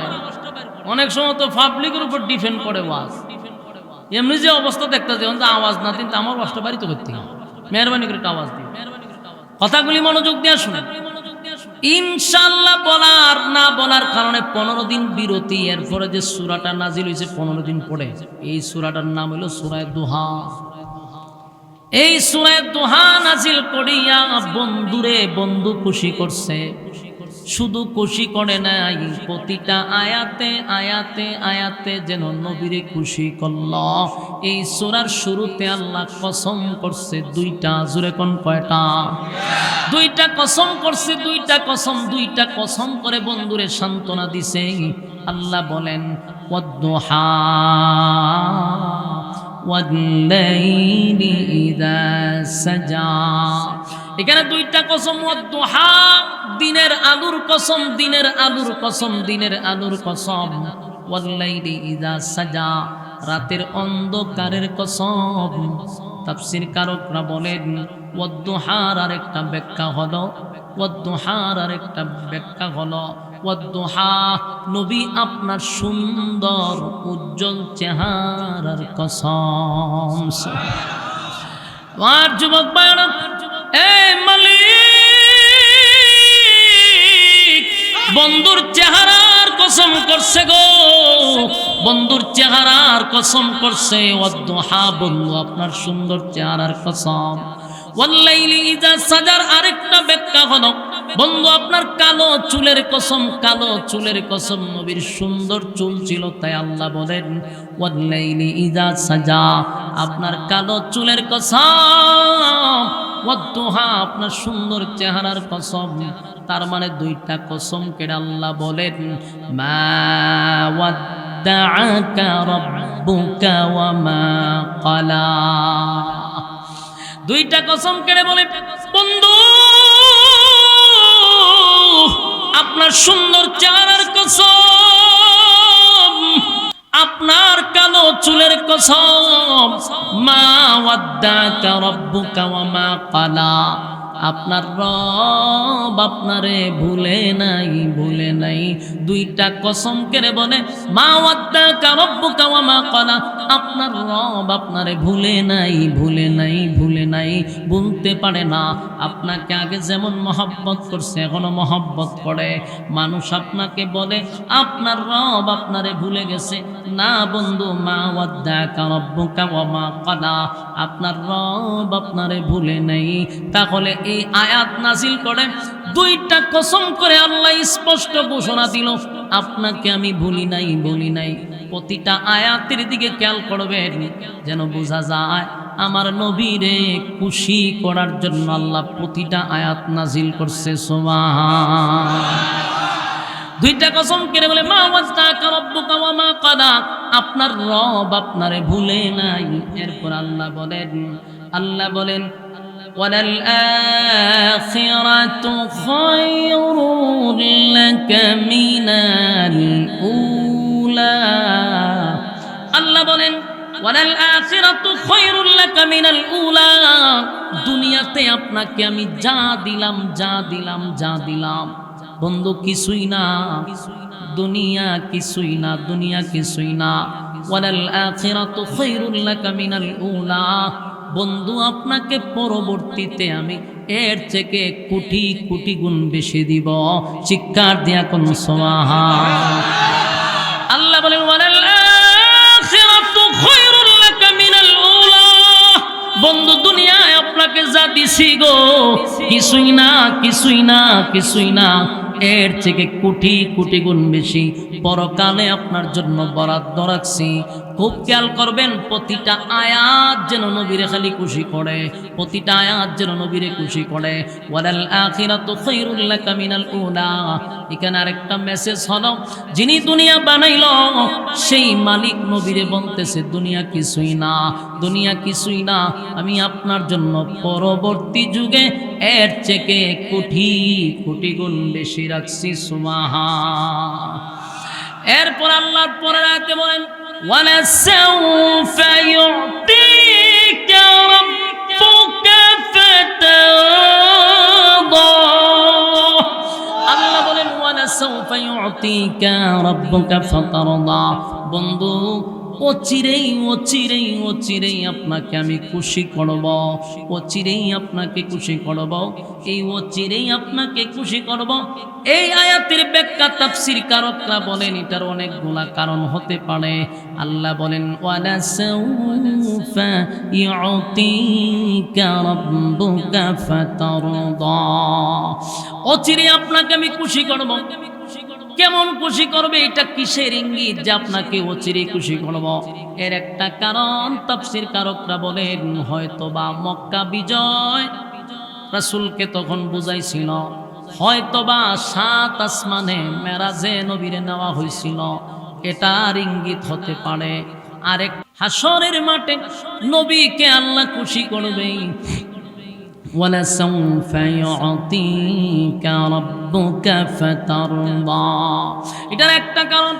অনেক সময় তো পাবলিকের উপর ডিপেন্ড করে ওয়াজ। এমনি যে অবস্থা দেখতেছে আওয়াজ না দিন আমার ওয়াজটা বাড়ি তো করতে গা। মেহরবানি করে আওয়াজ দিই, কথাগুলি মনোযোগ দিয়ে শুনেন। ইনশাআল্লাহ বলার না বলার কারণে 15 দিন বিরতি। এরপরে যে সূরাটা নাজিল হয়েছে 15 দিন পরে, এই সূরাটার নাম হলো সূরা দুহা। এই সূরা দুহা নাজিল করিয়া বন্ধুরে বন্ধু খুশি করছে। শুধু খুশি করে নাই, প্রতিটা আয়াতে আয়াতে আয়াতে যেন নবীরে খুশি করল। এই সূরার শুরুতে আল্লাহ কসম করছে দুইটা, জোরে কোন কয়টা? দুইটা কসম করছে, দুইটা কসম করে বন্ধুরে সান্ত্বনা দিছে। আল্লাহ বলেন ওয়াদ-দুহা ওয়াল-লাইলি ইযা সাজা। এখানে দুইটা কসম, ওয়াদ-দুহা দিনের আলোর কসম, দিনের আলোর কসম, দিনের আলোর কসম, ওয়াল-লাইলি ইযা সাজা রাতের অন্ধকারের কসম। তাফসীর কারকরা বলেন ওয়াদ-দুহার আরেকটা ব্যাখ্যা হলো, ওয়াদ-দুহার আরেকটা ব্যাখ্যা হলো ওয়াদ-দুহা নবী আপনার সুন্দর উজ্জ্বল চেহারার কসম। আর যুবক ভাইরা, এই মালিক বন্ধুর চেহারার কসম করছে গো, বন্ধুর চেহারার কসম করছে। ওয়াদ-দুহা বন্ধু আপনার সুন্দর চেহারার কসম। ওয়াল-লাইলি ইযা সাজার আরেকটা ব্যাখ্যা হলো বন্ধু আপনার কালো চুলের কসম, কালো চুলের কসম। নবীর সুন্দর চুল ছিল, তাই আল্লাহ বলেন ওয়াল-লাইলি ইযা সাজা আপনার কালো চুলের কসম। ওয়াদ-দুহা আপনার সুন্দর চেহারার কসম। তার মানে দুইটা কসম কেটে আল্লাহ বলেন মা ওয়াদ্দাআকা রাব্বুকা ওয়া মা ক্বালা। দুইটা কসম কেটে বলে বন্ধু আপনার সুন্দর চেহারার কসম, আপনার কালো চুলের কসম। মা ওয়াদ্দাকা রাব্বুকা ওয়া মা ক্বালা আপনার রব আপনারে ভুলে নাই, ভুলে নাই। দুইটা কসম করে বলে মা ওয়াদ্দাকা রাব্বুকা ওয়া মা ক্বালা আপনার রব আপনারে ভুলে নাই, ভুলে নাই, ভুলে নাই, ভুলতে পারে না। আপনাকে আগে যেমন মহব্বত করছে এখনো মহব্বত করে। মানুষ আপনাকে বলে আপনার রব আপনারে ভুলে গেছে, না বন্ধু, মা ওয়াদ্দাকা রাব্বুকা ওয়া মা ক্বালা আপনার রব আপনারে ভুলে নাই। তাহলে এই আয়াত নাজিল করে দুইটা কসম করে আল্লাহ স্পষ্ট ঘোষণা দিল আপনাকে আমি ভুলি নাই, ভুলি নাই। প্রতিটা আয়াতের দিকে খেয়াল করবেন যেন বোঝা যায় আমার নবীরে খুশি করার জন্য আল্লাহ প্রতিটা আয়াত নাজিল করছে। সুবহান। দুইটা কসম করে বলে মা ওয়াদ্দাকা রাব্বুকা ওয়া মা ক্বালা আপনার রব আপনারে ভুলে নাই। এরপর আল্লাহ বলেন ওয়ালাল আখিরাতু খায়রুল লাকা মিনাল উলা। আল্লাহ বলেন ওয়ালাল আখিরাতু খায়রুল লাকা মিনাল উলা দুনিয়াতে আপনাকে আমি যা দিলাম, যা দিলাম, যা দিলাম বন্ধু কিছুই না, দুনিয়া কিছুই না, দুনিয়া কিছুই না। ওয়ালাল আখিরাতু খায়রুল লাকা মিনাল উলা বন্ধু আপনাকে পরবর্তীতে আমি এর থেকে কোটি কোটি গুণ বেশি দিব। চিৎকার দিয়া কোন সুবহান। আল্লাহ বলেন ওয়ালাল আখিরাতু খায়রুল লাকা মিনাল উলা বন্ধু দুনিয়ায় আপনাকে যা দিছি গো কিছুই না, কিছুই না, কিছুই না, এর থেকে কোটি কোটি গুণ বেশি পরকালে আপনার জন্য বরাদ্দ রাখছি। খুব খেয়াল করবেন প্রতিটা আয়াত যেন নবীরে খালি খুশি করে, প্রতিটা আয়াত যেন নবীরে খুশি করে। ওয়ালাল আখিরাতু খায়রুল লাকা মিনাল উলা। এখানে আরেকটা মেসেজ হলো যিনি দুনিয়া বানাইলো সেই মালিক নবীরে বলতেছে দুনিয়া কিছুই না, দুনিয়া কিছুই না, আমি আপনার জন্য পরবর্তী যুগে এর থেকে কোটি কোটি গুণ বেশি রাখছি। সুবহান। এরপর আল্লাহর পরের আয়াতে বলেন ওয়ালাসাউফা ইউতিকা রাব্বুকা ফাতারদা। আল্লাহ বলেন ওয়ালাসাউফা ইউতিকা রাব্বুকা ফাতারদা বন্ধু অচিরেই অচিরেই অচিরেই আপনাকে আমি খুশি করব, অচিরেই আপনাকে খুশি করব, এই অচিরেই আপনাকে খুশি করব। এই আয়াতের ব্যাখ্যা তাফসীর কারকরা বলেন এটার অনেকগুলা কারণ হতে পারে। আল্লাহ বলেন ওয়ালা সাউফা ইউতিকা রাব্বুকা ফাতারদা, অচিরে আপনাকে আমি খুশি করব। কেমন খুশি করবে, এটা কিসের ইঙ্গিত যে আপনাকে অচিরে খুশি করব? এর একটা কারণ তাফসীর কারকরা বলেন হয়তোবা মক্কা বিজয় রাসূলকে তখন বুঝাইছিল, হয়তোবা 7 আসমানে মেরাজে নবীরে নেওয়া হয়েছিল, এটার ইঙ্গিত হতে পারে। আরেক হাসরের মাঠে নবীকে আল্লাহ খুশি করবে। وَلَسَوْفَ يُعْطِيكَ رَبُّكَ فَتَرْضَى, এটার একটা কারণ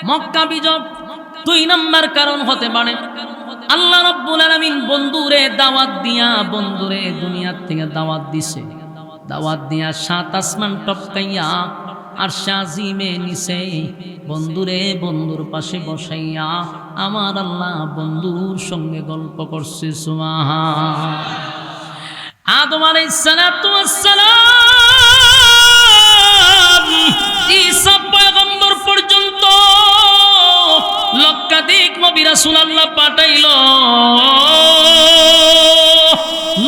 মক্কা বিজয়। 2 নম্বর কারণ হতে পারে আল্লাহ রাব্বুল আলামিন বন্ধুরে দাওয়াত দিয়া, বন্ধুরে দুনিয়ার থেকে দাওয়াত দিছে, দাওয়াত দিয়া 7 আসমান টপকাইয়া আরশে আজিমে নিছে বন্ধুরে বন্ধুর পাশে বসাইয়া আমার আল্লাহ বন্ধুর সঙ্গে গল্প করছে। সুবহান। আদম আলাইহিস সালাতু ওয়াস সালাম ঈসা পয়গম্বর পর্যন্ত লক্ষাধিক নবী রাসূল আল্লাহ পাঠাইলো,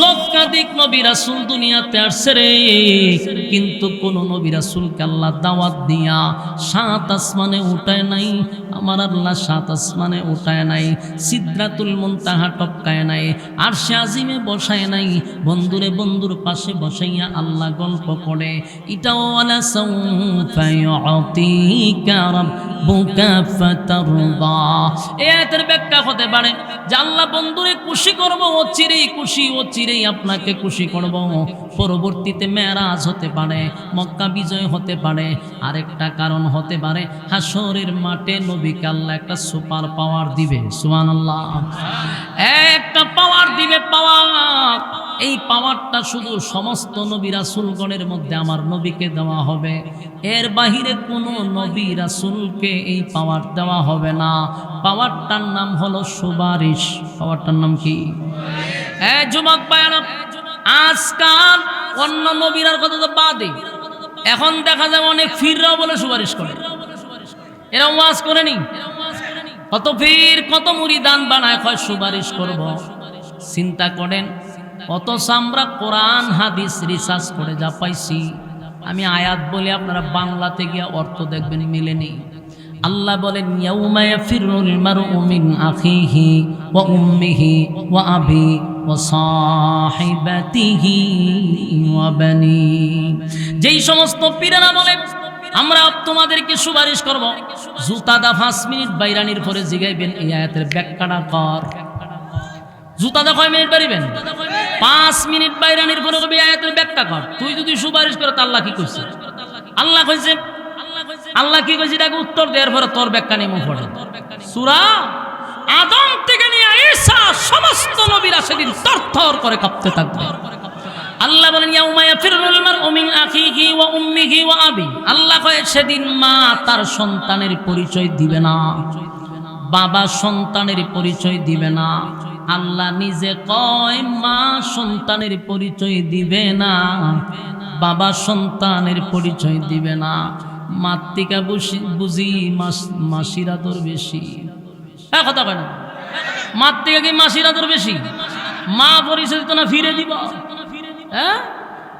লক্ষাধিক নবী রাসূল দুনিয়াতে আসছে রে, কিন্তু কোন নবী রাসূলকে আল্লাহ দাওয়াত দিয়া 7 আসমানে উঠায় নাই। আমার আল্লাহ 7 আসমানে উঠায় নাই, সিদরাতুল মুনতাহা টপকায় নাই, আরশে আজিমে বসায় নাই, বন্ধুরে বন্ধুর পাশে বসাইয়া আল্লাহ গল্প করে। এটাও ওয়ালা সাউফা ইউতিকা রাব্বুকা ফাতারদা, এর ব্যাখ্যা হতে পারে যে আল্লাহ বন্ধুরে খুশি করব, অচিরেই খুশি, অচিরেই আপনাকে খুশি করব। পরবর্তীতে মেরাজ হতে পারে, মক্কা বিজয় হতে পারে। আরেকটা কারণ হতে পারে হাসরের মাঠে নবীকে আল্লাহ একটা সুপার পাওয়ার দিবে। সুবহানাল্লাহ, একটা পাওয়ার দিবে, পাওয়ার। এই পাওয়ারটা শুধু সমস্ত নবী রাসূলগণের মধ্যে আমার নবীকে দেওয়া হবে, এর বাহিরে কোনো নবী রাসূলকে এই পাওয়ার দেওয়া হবে না। পাওয়ারটার নাম হলো সুপারিশ। পাওয়ারটার নাম কি? যুবক ভাইরা, আজকাল অন্য নবীর কথা তো বাদে, এখন দেখা যায় অনেক ফিররাও বলে সুপারিশ করে। এরা ওয়াজ করেনি, কত ফির কত মুরিদান বানায় কয় সুপারিশ করব। চিন্তা করেন, অথচ আমরা কোরআন হাদিস রিসার্চ করে যা পাইছি, আমি আয়াত বলে আপনারা বাংলাতে গিয়ে অর্থ দেখবেন মিলেনি। আল্লাহ বলেন ইয়াউমা ইয়াফিরুল মারউ মিন আখিহি ওয়া উম্মিহি ওয়া আবি ওয়া সাহিবাতিহি ওয়া বানি। যেই সমস্ত পীরেরা বলে আমরা তোমাদেরকে সুপারিশ করব, জুতা দা 5 মিনিট বাইরানির পরে জিগাইবেন এই আয়াতের ব্যাখ্যাটা কর। জুতা দা কয় মিনিট বাড়িবেন? 5 মিনিট বাইরানির পরে কবি আয়াতের ব্যাখ্যা কর। তুই যদি সুপারিশ করে তা আল্লাহ কি কইছে? আল্লাহ কইছে, আল্লাহ কি কইছে এটাকে উত্তর দেওয়ার পরে তোর ব্যাখ্যা নিয়ে মুখ পড়ে। সূরা আদম থেকে নিয়ে ঈসা সমস্ত নবীরা সেদিন থরথর করে কাঁপতে থাকবে। আল্লাহ বলেন ইয়াউমা ইয়াফিরুল মারউ মিন আখিহি ওয়া উম্মিহি ওয়া আবি। আল্লাহ কয় সেদিন মা তার সন্তানের পরিচয় দিবে না, বাবা সন্তানের পরিচয় দিবে না। আল্লাহ নিজে কয় মা সন্তানের পরিচয় দিবে না, বাবা সন্তানের পরিচয় দিবে না। মাতৃকা বুঝি মাসির আদর বেশি। কথা কয় না, মাতৃকা কি মাসির আদর বেশি? মা পরিচয় দিত না, ফিরে দিব। হ্যাঁ,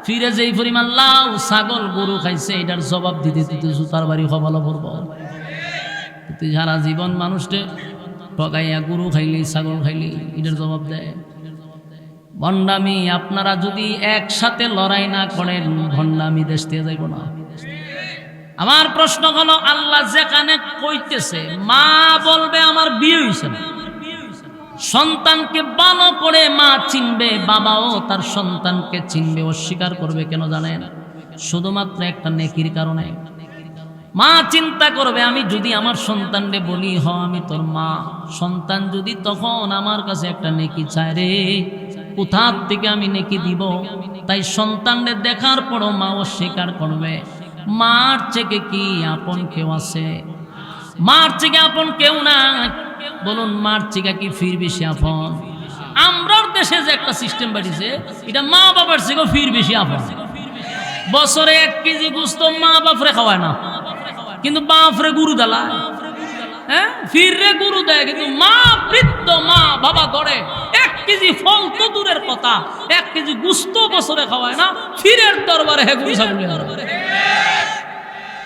ফিরে যেই পরিমাণ লাউ ছাগল গরু খাইছে এটার জবাব দিতে দিতে জুতার বাড়ি হবালো পড়ব। তুই সারা জীবন মানুষকে ঠকাইয়া গরু খাইলি ছাগল খাইলি, এটার জবাব দেয় ভণ্ডামি। আপনারা যদি একসাথে লড়াই না করেন, ভণ্ডামি দেশ দিয়ে যাইব না। আমার প্রশ্ন হলো, আল্লাহ যেখানে কইতেছে মা বলবে আমার বিয়ে হইছে না, সন্তানকে ভালো করে মা চিনবে, বাবাও তার সন্তানকে চিনবে, অস্বীকার করবে কেন জানেন? শুধুমাত্র একটা নেকির কারণে। মা চিন্তা করবে আমি যদি আমার সন্তানকে বলি হ আমি তোর মা, সন্তান যদি তখন আমার কাছে একটা নেকি চায়, রে কোথার থেকে আমি নেকি দিব? তাই সন্তানকে দেখার পরও মা অস্বীকার করবে। মার থেকে কি আপন কেউ আছে? মার থেকে আপন কেউ না। বলুন মার থেকে কি ফির বেশি আপন? আমরার দেশে যে একটা সিস্টেম বাড়িছে, এটা মা বাবার থেকে ফির বেশি আপন। বছরে 1 কেজি গোস্ত মা বাপরে খাওয়ায় না, কিন্তু বাপরে গুরু দালায়। হ্যাঁ, ফিরে গুরু দেয়, কিন্তু মা বৃদ্ধ মা বাবা গড়ে 1 কেজি ফল তো দূরের কথা, 1 কেজি গোস্ত বছরে খাওয়ায় না, ফিরের দরবারে হে গুরু ছাগল।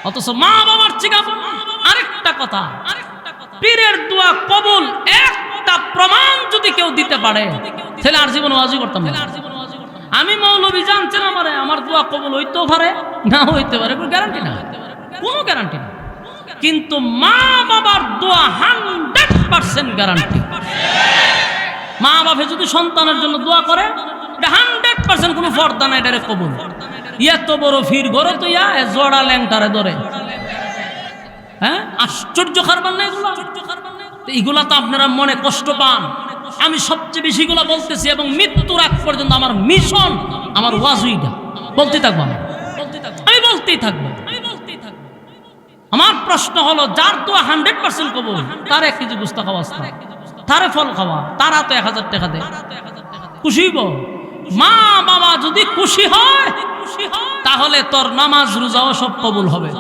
অথচ মা বাবার থেকে আপন। আরেকটা কথা, পীরের দোয়া কবুল একটা প্রমাণ যদি কেউ দিতে পারে, তাহলে আর জীবন ওয়াজি করতাম না। আমি মৌলবি জানছেন আমার দোয়া কবুল হইতেও পারে, না হইতে পারে, কোনো গ্যারান্টি না, কোনো গ্যারান্টি না। কিন্তু মা বাবার দোয়া 100% গ্যারান্টি। মা বাবা যদি সন্তানের জন্য দোয়া করে, এটা 100% কোনো ফর্দা নাই, এটা কবুল। এত বড় ফির ঘরে তো জোড়া ল্যাংটারে ধরে। হ্যাঁ, আশ্চর্য খারবার না এগুলা। এইগুলা তো আপনারা মনে কষ্ট পান। আমি সবচেয়ে বেশি গুলা বলতেছি, এবং মৃত্যুর আগ পর্যন্ত আমার মিশন, আমার ওয়াজুইটা বলতে থাকবো, আমি বলতেই থাকবো। আমার প্রশ্ন হলো, যার দোয়া 100% কবুল, তার 1 কেজি গোস্ত খাওয়া, তারে ফল খাওয়া, তারা তো 1000 টাকা দেয়, খুশি হইব? মা বাবা যদি খুশি হয়, তাহলে তোর নামাজ রোজাও সব কবুল হবে,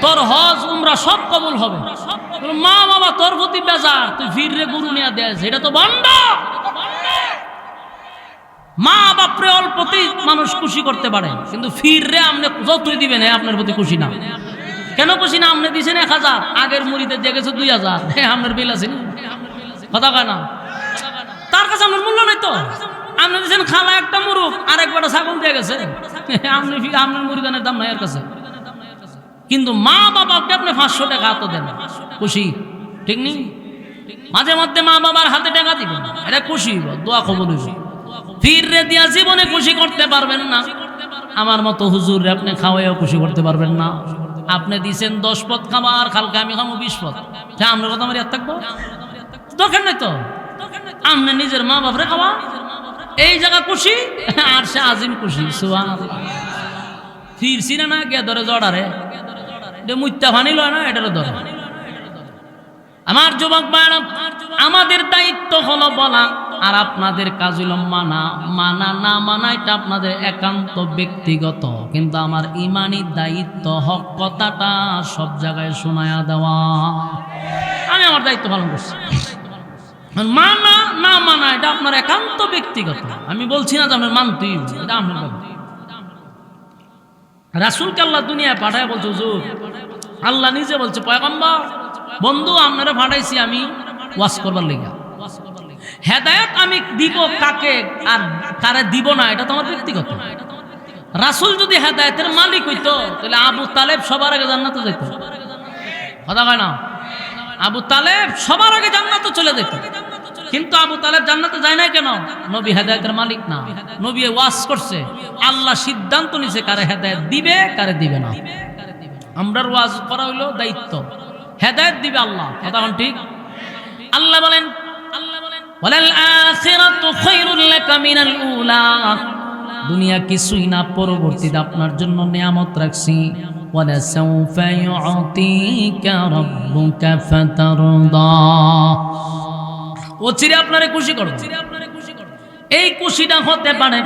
তোর হজ উমরা সব কবুল হবে। মা বাবা তোর প্রতি বেজার, তুই ফিরে গুরু নিয়ে দেয়, এটা তো বন্ধ। মা বাপরে অল্পতেই মানুষ খুশি করতে পারে, কিন্তু ফিরে আপনি যতই দিবেন আপনার প্রতি খুশি না। কেন খুশি না? আপনি দিয়েছেন 1000, আগের মুড়িতে দিয়ে গেছে 2000, আপনার বিল আছে কথা কয় না, তার কাছে আপনার মূল্য নেই তো। আপনি দিয়েছেন খালা একটা মুরুখ, আরেকবার ছাগল দিয়ে গেছে, আপনার মুড়িদানের দাম নাই এর কাছে। কিন্তু মা বাবাকে আপনি 500 টাকা হাতে দেন, খুশি, ঠিক নেই? মাঝে মধ্যে মা বাবার হাতে টাকা দিবেন, এটা খুশি, দোয়া কবুল হইব। ফিরে দিয়া জীবনে খুশি করতে পারবেন না। আমার মতো হুজুর আপনি খাওয়াইও খুশি করতে পারবেন না। আপনি দিয়েছেন 10 পদ খাবার, কালকে আমি খাবো 20 পদ, আপনার কথা আমার ইয়াদ থাকবো? দরকার নাই তো। আপনি নিজের মা বাপরে খাওয়া, এই জায়গা খুশি, আর সে আজিম খুশি। সুবহানাল্লাহ। ফিরছি না গিয়া ধরে জড়ারে, মুত্যা ফানি লয় না, এটারও ধরে। আমার যুবক ভাইরা, আমাদের দায়িত্ব হলো বলা, আর আপনাদের কাজ হলো মানা। মানা না মানা এটা আপনাদের একান্ত ব্যক্তিগত, কিন্তু আমার ইমানি দায়িত্ব হক কথাটা সব জায়গায় শোনায়া দেওয়া। আমি আমার দায়িত্ব পালন করছি। মানা না মানা এটা আপনার একান্ত ব্যক্তিগত। আমি বলছি না যে আপনার মানতেই, এটা আপনার ব্যাপার। রাসূলকে আল্লাহ দুনিয়ায় পাঠায় বলছে, হুজুর আল্লাহ নিজে বলছে, পয়গম্বর বন্ধু আপনারা পাঠাইছি আমি ওয়াজ করবার লাগা। হেদায়েত আমি দিব কাকে আর কারে দিব না, এটা তো আমার ব্যক্তিগত। রাসূল যদি হেদায়েতের মালিক হইতো, তাহলে আবু তালেব সবার আগে জান্নাতে যেত, কথা কয় না? আবু তালেব সবার আগে জান্নাতে চলে যেত। কিন্তু আবু তালেব জান্নাতে যায় না কেন? নবী হেদায়েতের মালিক না, নবী ওয়াজ করছে, আল্লাহ সিদ্ধান্ত নিছে কারে হেদায়েত দিবে কারে দিবে না। আমরার ওয়াজ করা হইলো দায়িত্ব, হেদায়েত দিবে আল্লাহ, কথা ঠিক? আল্লাহ বলেন, ওয়ালাল আখিরাতু খায়রুল লাকা মিনাল উলা, দুনিয়া কিছুই না, পরবর্তীতে আপনার জন্য নিয়ামত রাখছি। ওয়ালা সাউফা ইউতিকা রাব্বুকা ফাতারদা, ও চিরে আপনারে খুশি করব। এই খুশিটা হতে পারে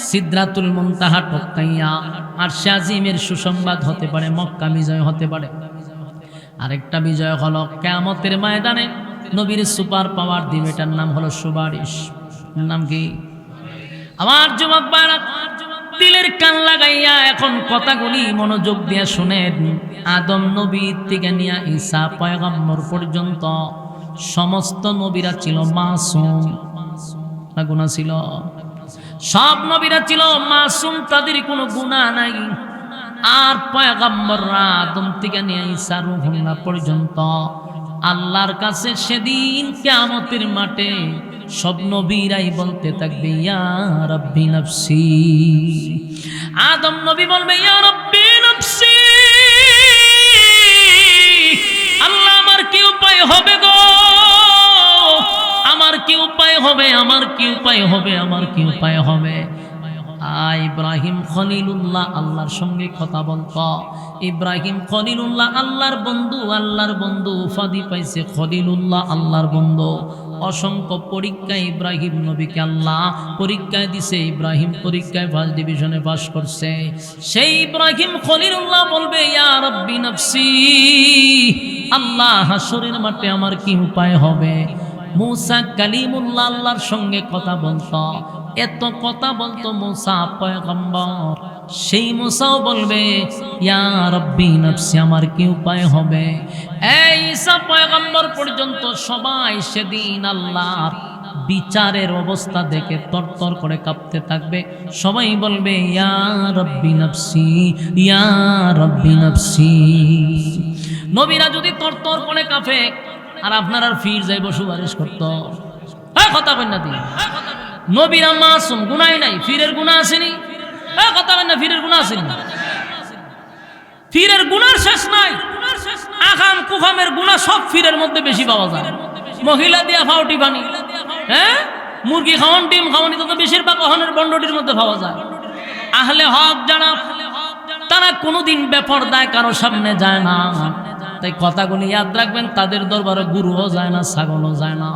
সিদরাতুল মুনতাহা টপকাইয়া, আর শাজিমের সুসংবাদ হতে পারে, মক্কা বিজয় হতে পারে। আরেকটা বিজয় হলো কিয়ামতের ময়দানে নবীর সুপার পাওয়ার দিবে, এটার নাম হলো সুপারিশ। নাম কি? আমার যুবক ভাইরা, দিলের কান লাগাইয়া এখন কথাগুলি মনোযোগ দিয়ে শুনেন। আদম নবী থেকে নিয়ে ঈসা পয়গম্বর পর্যন্ত সমস্ত নবীরা ছিল মাসুম, না গুনাহ ছিল? সব নবীরা ছিল মাসুম, তাদের কোনো গুনাহ নাই। আর পয়গম্বররা আদম থেকে নিয়ে ঈসা রূহুল্লাহ পর্যন্ত আল্লাহর কাছে সেদিন কিয়ামতের মাঠে সব নবীরাই বলতে থাকবে, ইয়া রাব্বি নাফসি। আদম নবী বলবে, ইয়া রাব্বি নাফসি, আল্লাহ আমার কি উপায় হবে গো, আমার কি উপায় হবে, আমার কি উপায় হবে, আমার কি উপায় হবে। ইব্রাহিম খলিলুল্লাহ আল্লাহর সঙ্গে কথা বলতো। ইব্রাহিম খলিলুল্লাহ আল্লাহর বন্ধু উপাধি পাইছে খলিলুল্লাহ আল্লাহর বন্ধু। অসংখ্য পরীক্ষায় ইব্রাহিম নবীকে আল্লাহ পরীক্ষায় দিছে। ইব্রাহিম পরীক্ষায় ফার্স্ট ডিভিশনে পাস করছে। সেই ইব্রাহিম খলিলুল্লাহ বলবে ইয়া রাব্বি নফসি, আল্লাহ হাসরের মাঠে আমার কি উপায় হবে। মূসা কালিমুল্লাহ আল্লাহর সঙ্গে কথা বলতো, এত কথা বলতো মূসা পয়গম্বর। সেই মূসাও বলবে ইয়া রাব্বি নফসি, আমার কি উপায় হবে। এই ঈসা পয়গম্বর পর্যন্ত সবাই সেদিন আল্লাহর বিচারের অবস্থা দেখে তরতর করে কাঁপতে থাকবে। সবাই বলবে ইয়া রাব্বি নফসি, ইয়া রাব্বি নফসি। নবীরা যদি তরতর করে কাঁপে আর আপনার আর ফির যাইব সুপারিশ করত, কথা বল না দিন। নবীরা মাসুম, গুনাহ নাই, ফিরের গুনাহ আসেনি। কথা বল না, ফিরের গুনাহ আসেনি। ফিরের গুনার শেষ নাই। আকাম কুকামের গুনাহ সব ফিরের মধ্যে বেশি পাওয়া যায়। মহিলা দিয়া ফাউটি পানি, হ্যাঁ, মুরগি খাওয়ান, ডিম খাওয়ানি তো বেশিরভাগ ওহনের বন্ডটির মধ্যে পাওয়া যায়। আহলে হক যারা, তারা কোনোদিন বেপরদায় কারো সামনে যায় না। তাই কথাগুলি ইয়াদ রাখবেন, তাদের দরবারে গরুও যায় না, ছাগলও যায় না।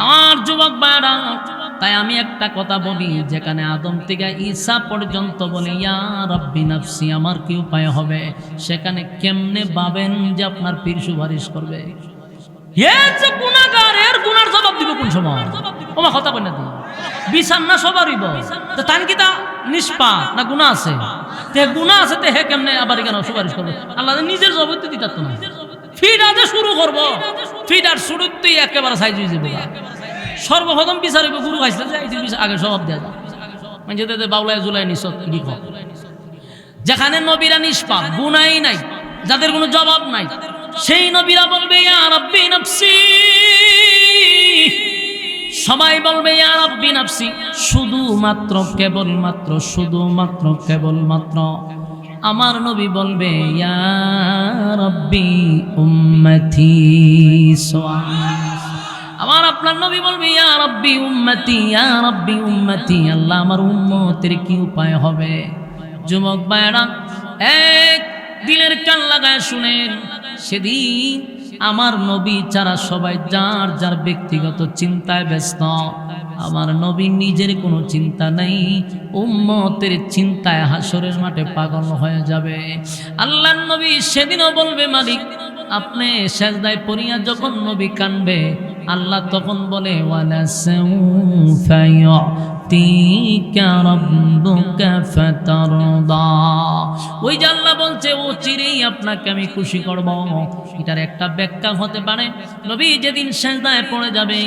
আমার যুবক ভাইরা, তাই আমি একটা কথা বলি, যেখানে আদম থেকে ঈসা পর্যন্ত বলে ইয়া রাব্বি নফসি, আমার কি উপায় হবে, সেখানে কেমনে ভাবেন যে আপনার পীর সুপারিশ করবে। এর যে গুনাহগার, এর গুনার জবাব দিব কোন সময়? ওমা কথা বল না দি বিচার না সবারইব। তো তান কি তা নিষ্পা না গুনাহ আছে? তে গুনাহ আছে, তে হে কেমনে আবার কেন সুপারিশ করবে? আল্লাহ নিজের জবাব দিতে দিত না। ফিডাতে শুরু করব, ফিডার শুরুতেই একেবারে সাইজ হয়ে যাবে। সর্বপ্রথম বিচার হইব গুরু খাইছে যে এই বিচার আগে জবাব দেয়া যায়। মানে যেতে বাউলায় জুলাই নিছত লিখ। যেখানে নবীরা নিষ্পাপ, গুনাহই নাই, যাদের কোনো জবাব নাই, সেই নবীরা বলবে ইয়া রাব্বি নফসি। সবাই বলবে ইয়া রাব্বি নফসি। শুধুমাত্র কেবলমাত্র আমার নবী বলবে ইয়া রাব্বি উম্মতি। আমার আপনার নবী বলবে ইয়া রাব্বি উম্মতি, ইয়া রাব্বি উম্মতি। আল্লাহ আমার উম্মতের কি উপায় হবে। যুবক ভাইরা, এক দিলের কান লাগায় শুনেন, সেদিন আমার নবী ছাড়া সবাই যার যার ব্যক্তিগত চিন্তায় ব্যস্ত। আমার নবী নিজের কোনো চিন্তা নেই, উম্মতের চিন্তায় হাসরের মাঠে পাগল হয়ে যাবে। আল্লাহর নবী সেদিনও বলবে মালিক, আপনি সেজদায় পড়িয়া যখন নবী কানবে, আল্লাহ তখন বলে ওয়ালা সাউফা ইউতিকা রাব্বুকা ফাতারদা। ওই যে আল্লাহ বলছে ও চিরেই আপনাকে আমি খুশি করব। এটার একটা ব্যাখ্যা হতে পারে, নবী যেদিন সেজদায় পড়ে যাবে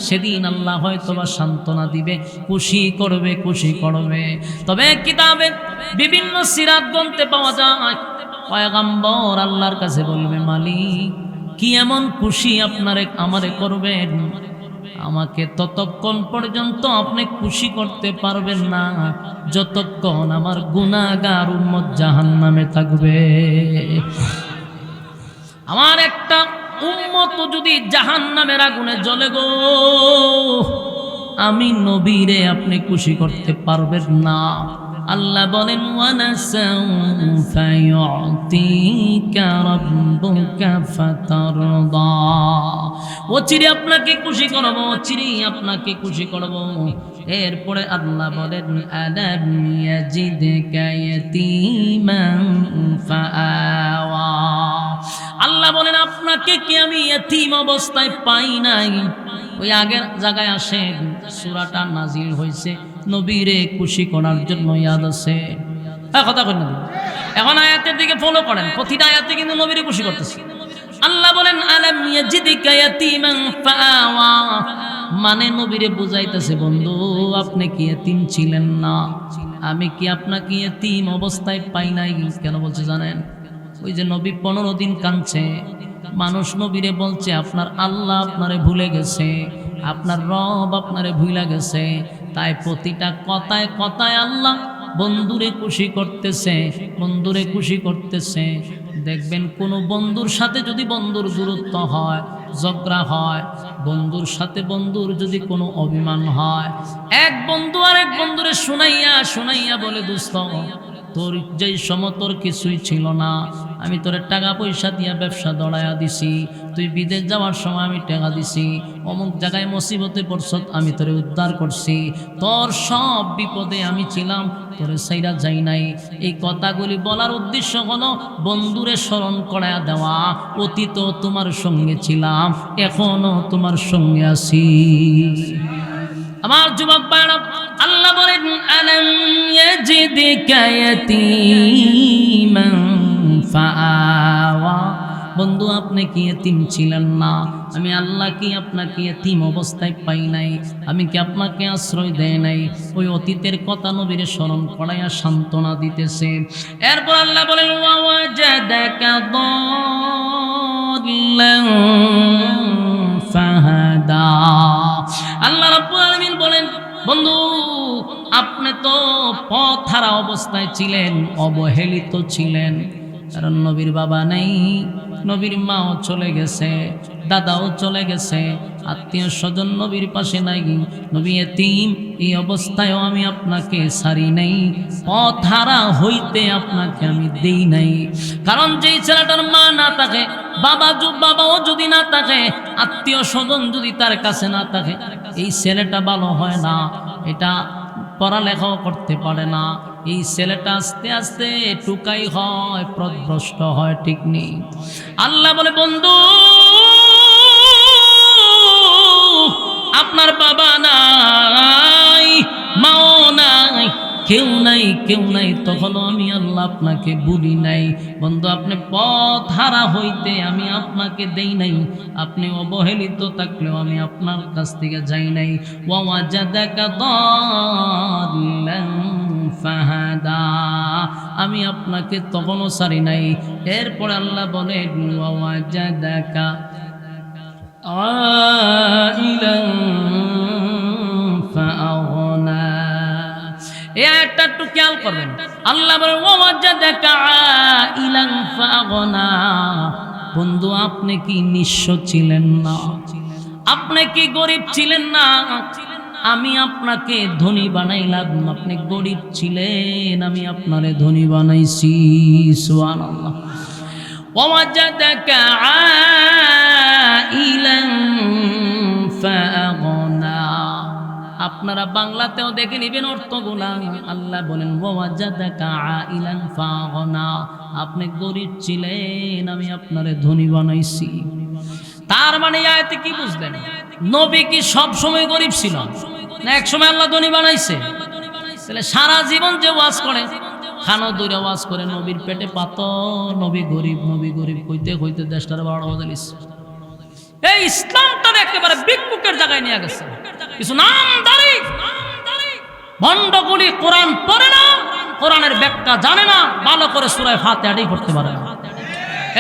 সেদিন আল্লাহ হয়তোবা সান্ত্বনা দিবে, খুশি করবে। তবে কিতাবে বিভিন্ন সিরাত গ্রন্থে পাওয়া যায়, পয়গম্বর আল্লাহর কাছে বলবে মালিক কি এমন খুশি আমারে করবেন, আমাকে ততক্ষণ পর্যন্ত আপনি খুশি করতে পারবেন না যতক্ষণ আমার গুনাহগার উম্মত জাহান্নামে থাকবে। আমার একটা উম্মত যদি জাহান্নামের আগুনে জ্বলে গো, আমি নবীরে আপনি খুশি করতে পারবেন না। আল্লাহ বলেন ওয়ালা সাউফা ইউতিকা রাব্বুকা ফাতারদা। চিরে আপনাকে খুশি করব। এরপরে আল্লাহ বলেন আলাম ইয়াজিদকা ইয়াতীমান ফাআওয়া। আল্লাহ বলেন আপনাকে কি আমি ইয়তীম অবস্থায় পাই নাই? ওই আগের জায়গায় আসেন, সূরাটা নাজিল হয়েছে নবীরে খুশি করার জন্য, ইয়াদ আছে কথা কই না। এখন আয়াতের দিকে ফলো করেন, প্রতিটা আয়াতে কিন্তু নবীরে খুশি করতেছি। আল্লাহ বলেন আলাম ইয়াজিদকা ইয়াতীমান ফাআওয়া, মানে নবীরে বুঝাইতেছে বন্ধু আপনি কি ইয়তীম ছিলেন না, আমি কি আপনাকে ইয়তীম অবস্থায় পাই নাই। কেন বলছে জানেন? ওই যে নবী 15 দিন কাঁদছে, মানুষ নবীরে বলছে আপনার আল্লাহ আপনারে ভুলে গেছে, আপনার রব আপনারে ভুলে গেছে। তাই প্রতিটা কথায় আল্লাহ বন্ধুরে খুশি করতেছে। দেখবেন কোন বন্ধুর সাথে যদি বন্ধুর দূরত্ব হয়, ঝগড়া হয়, বন্ধুর সাথে বন্ধুর যদি কোনো অভিমান হয়, এক বন্ধু আরেক বন্ধুরে শুনাইয়া বলে, দোস্ত তোর যেই সময় তোর কিছুই ছিল না, আমি তোরে টাকা পয়সা দিয়া ব্যবসা দড়াইয়া দিছি, তুই বিদেশ যাওয়ার সময় আমি টাকা দিছি, অমুক জায়গায় মুসিবতে পড়ছ আমি তোরে উদ্ধার করছি, তোর সব বিপদে আমি ছিলাম, তোরে সাইরা যাই নাই। এই কথাগুলি বলার উদ্দেশ্য হলো বন্ধুরে স্মরণ করায়া দেওয়া, অতীত তোমার সঙ্গে ছিলাম, এখনো তোমার সঙ্গে আছি। আমার যুবক ভাইরা, আল্লাহ বলেন আলাম ইয়াজিদকা ইয়াতীমান ফাআওয়া, বন্ধু আপনি কি এতিম ছিলেন না? আমি আল্লাহ কি আপনাকে এতিম অবস্থায় পাই নাই? আমি কি আপনাকে আশ্রয় দেয় নাই? ওই অতীতের কথা নবীর স্মরণ করাইয়া সান্ত্বনা দিতেছে। এরপর আল্লাহ বলেন ওয়াজাদাকা দাল্লান ফাহাদা, আল্লাহ রাব্বুল আলামিন বলেন বন্ধু আপনি তো পথ হারা অবস্থায় ছিলেন, অবহেলিত ছিলেন, কারণ নবীর বাবা নেই, নবীর মাও চলে গেছে, দাদাও চলে গেছে, আত্মীয় স্বজন নবীর পাশে নাই, নবী এতিম, এই অবস্থায়ও আমি আপনাকে ছাড়ি নাই, পথ হারা হইতে আপনাকে আমি দেই নাই। কারণ যেই ছেলেটার মা না থাকে, বাবাও যদি না থাকে, আত্মীয় স্বজন যদি তার কাছে না থাকে, এই ছেলেটা ভালো হয় না, এটা পড়ালেখাও করতে পারে না, এই ছেলেটা আস্তে আস্তে টুকাই হয়, পথভ্রষ্ট হয়, ঠিক নেই। আল্লাহ বলে বন্ধু আপনার বাবা নাই, মাও নাই, কেউ নাই, তখনও আমি আল্লাহ আপনাকে বলি নাই। বন্ধু আপনি পথ হারা হইতে আমি আপনাকে দেই নাই, আপনি অবহেলিত থাকলেও আমি আপনার কাছ থেকে যাই নাই। ওয়াজাদাকা দাল্লান ফাহাদা, আমি আপনাকে তখনও ছাড়ি নাই। এরপর আল্লাহ বলেন ওয়াজাদাকা আইলান ফাআগনা, এই আয়াতটা একটু খেয়াল করবেন। আল্লাহ বলেন ওয়াজাদাকা আইলান ফাআগনা, বন্ধু আপনি কি নিঃস্ব ছিলেন না? আপনি কি গরিব ছিলেন না? আমি আপনাকে ধনী বানাইলাম, আপনি গরিব ছিলেন, আমি আপনারে ধনী বানাইছি। সুবহানাল্লাহ। ওয়াজাদাকা আইলান ফাআগনা, আপনারা বাংলাতেও দেখে নেবেন অর্থগুলা। আল্লাহ বলেন ওয়াজাদাকা আইলান ফাআগনা, আপনি গরিব ছিলেন, আমি আপনারে ধনী বানাইছি। তার মানে আয়াতে কি বুঝলেন? নবী কি সব সময় গরিব ছিল না এক সময় আল্লাহ ধনী বানাইছে? তাহলে সারা জীবন যে ওয়াজ করে, খানো দূরে ওয়াজ করে, নবীর পেটে পাথর, নবী গরিব কইতে দেশটার বড় বদলিস। এই ইসলামটার একেবারে বিক্ষুকের জায়গায় নিয়ে গেছে। কিছু নামদারি ভণ্ডগুলি কোরআন পড়ে না, কোরআনের ব্যাখ্যা জানে না, ভালো করে সূরা ফাতিহাটাই পড়তে পারে না।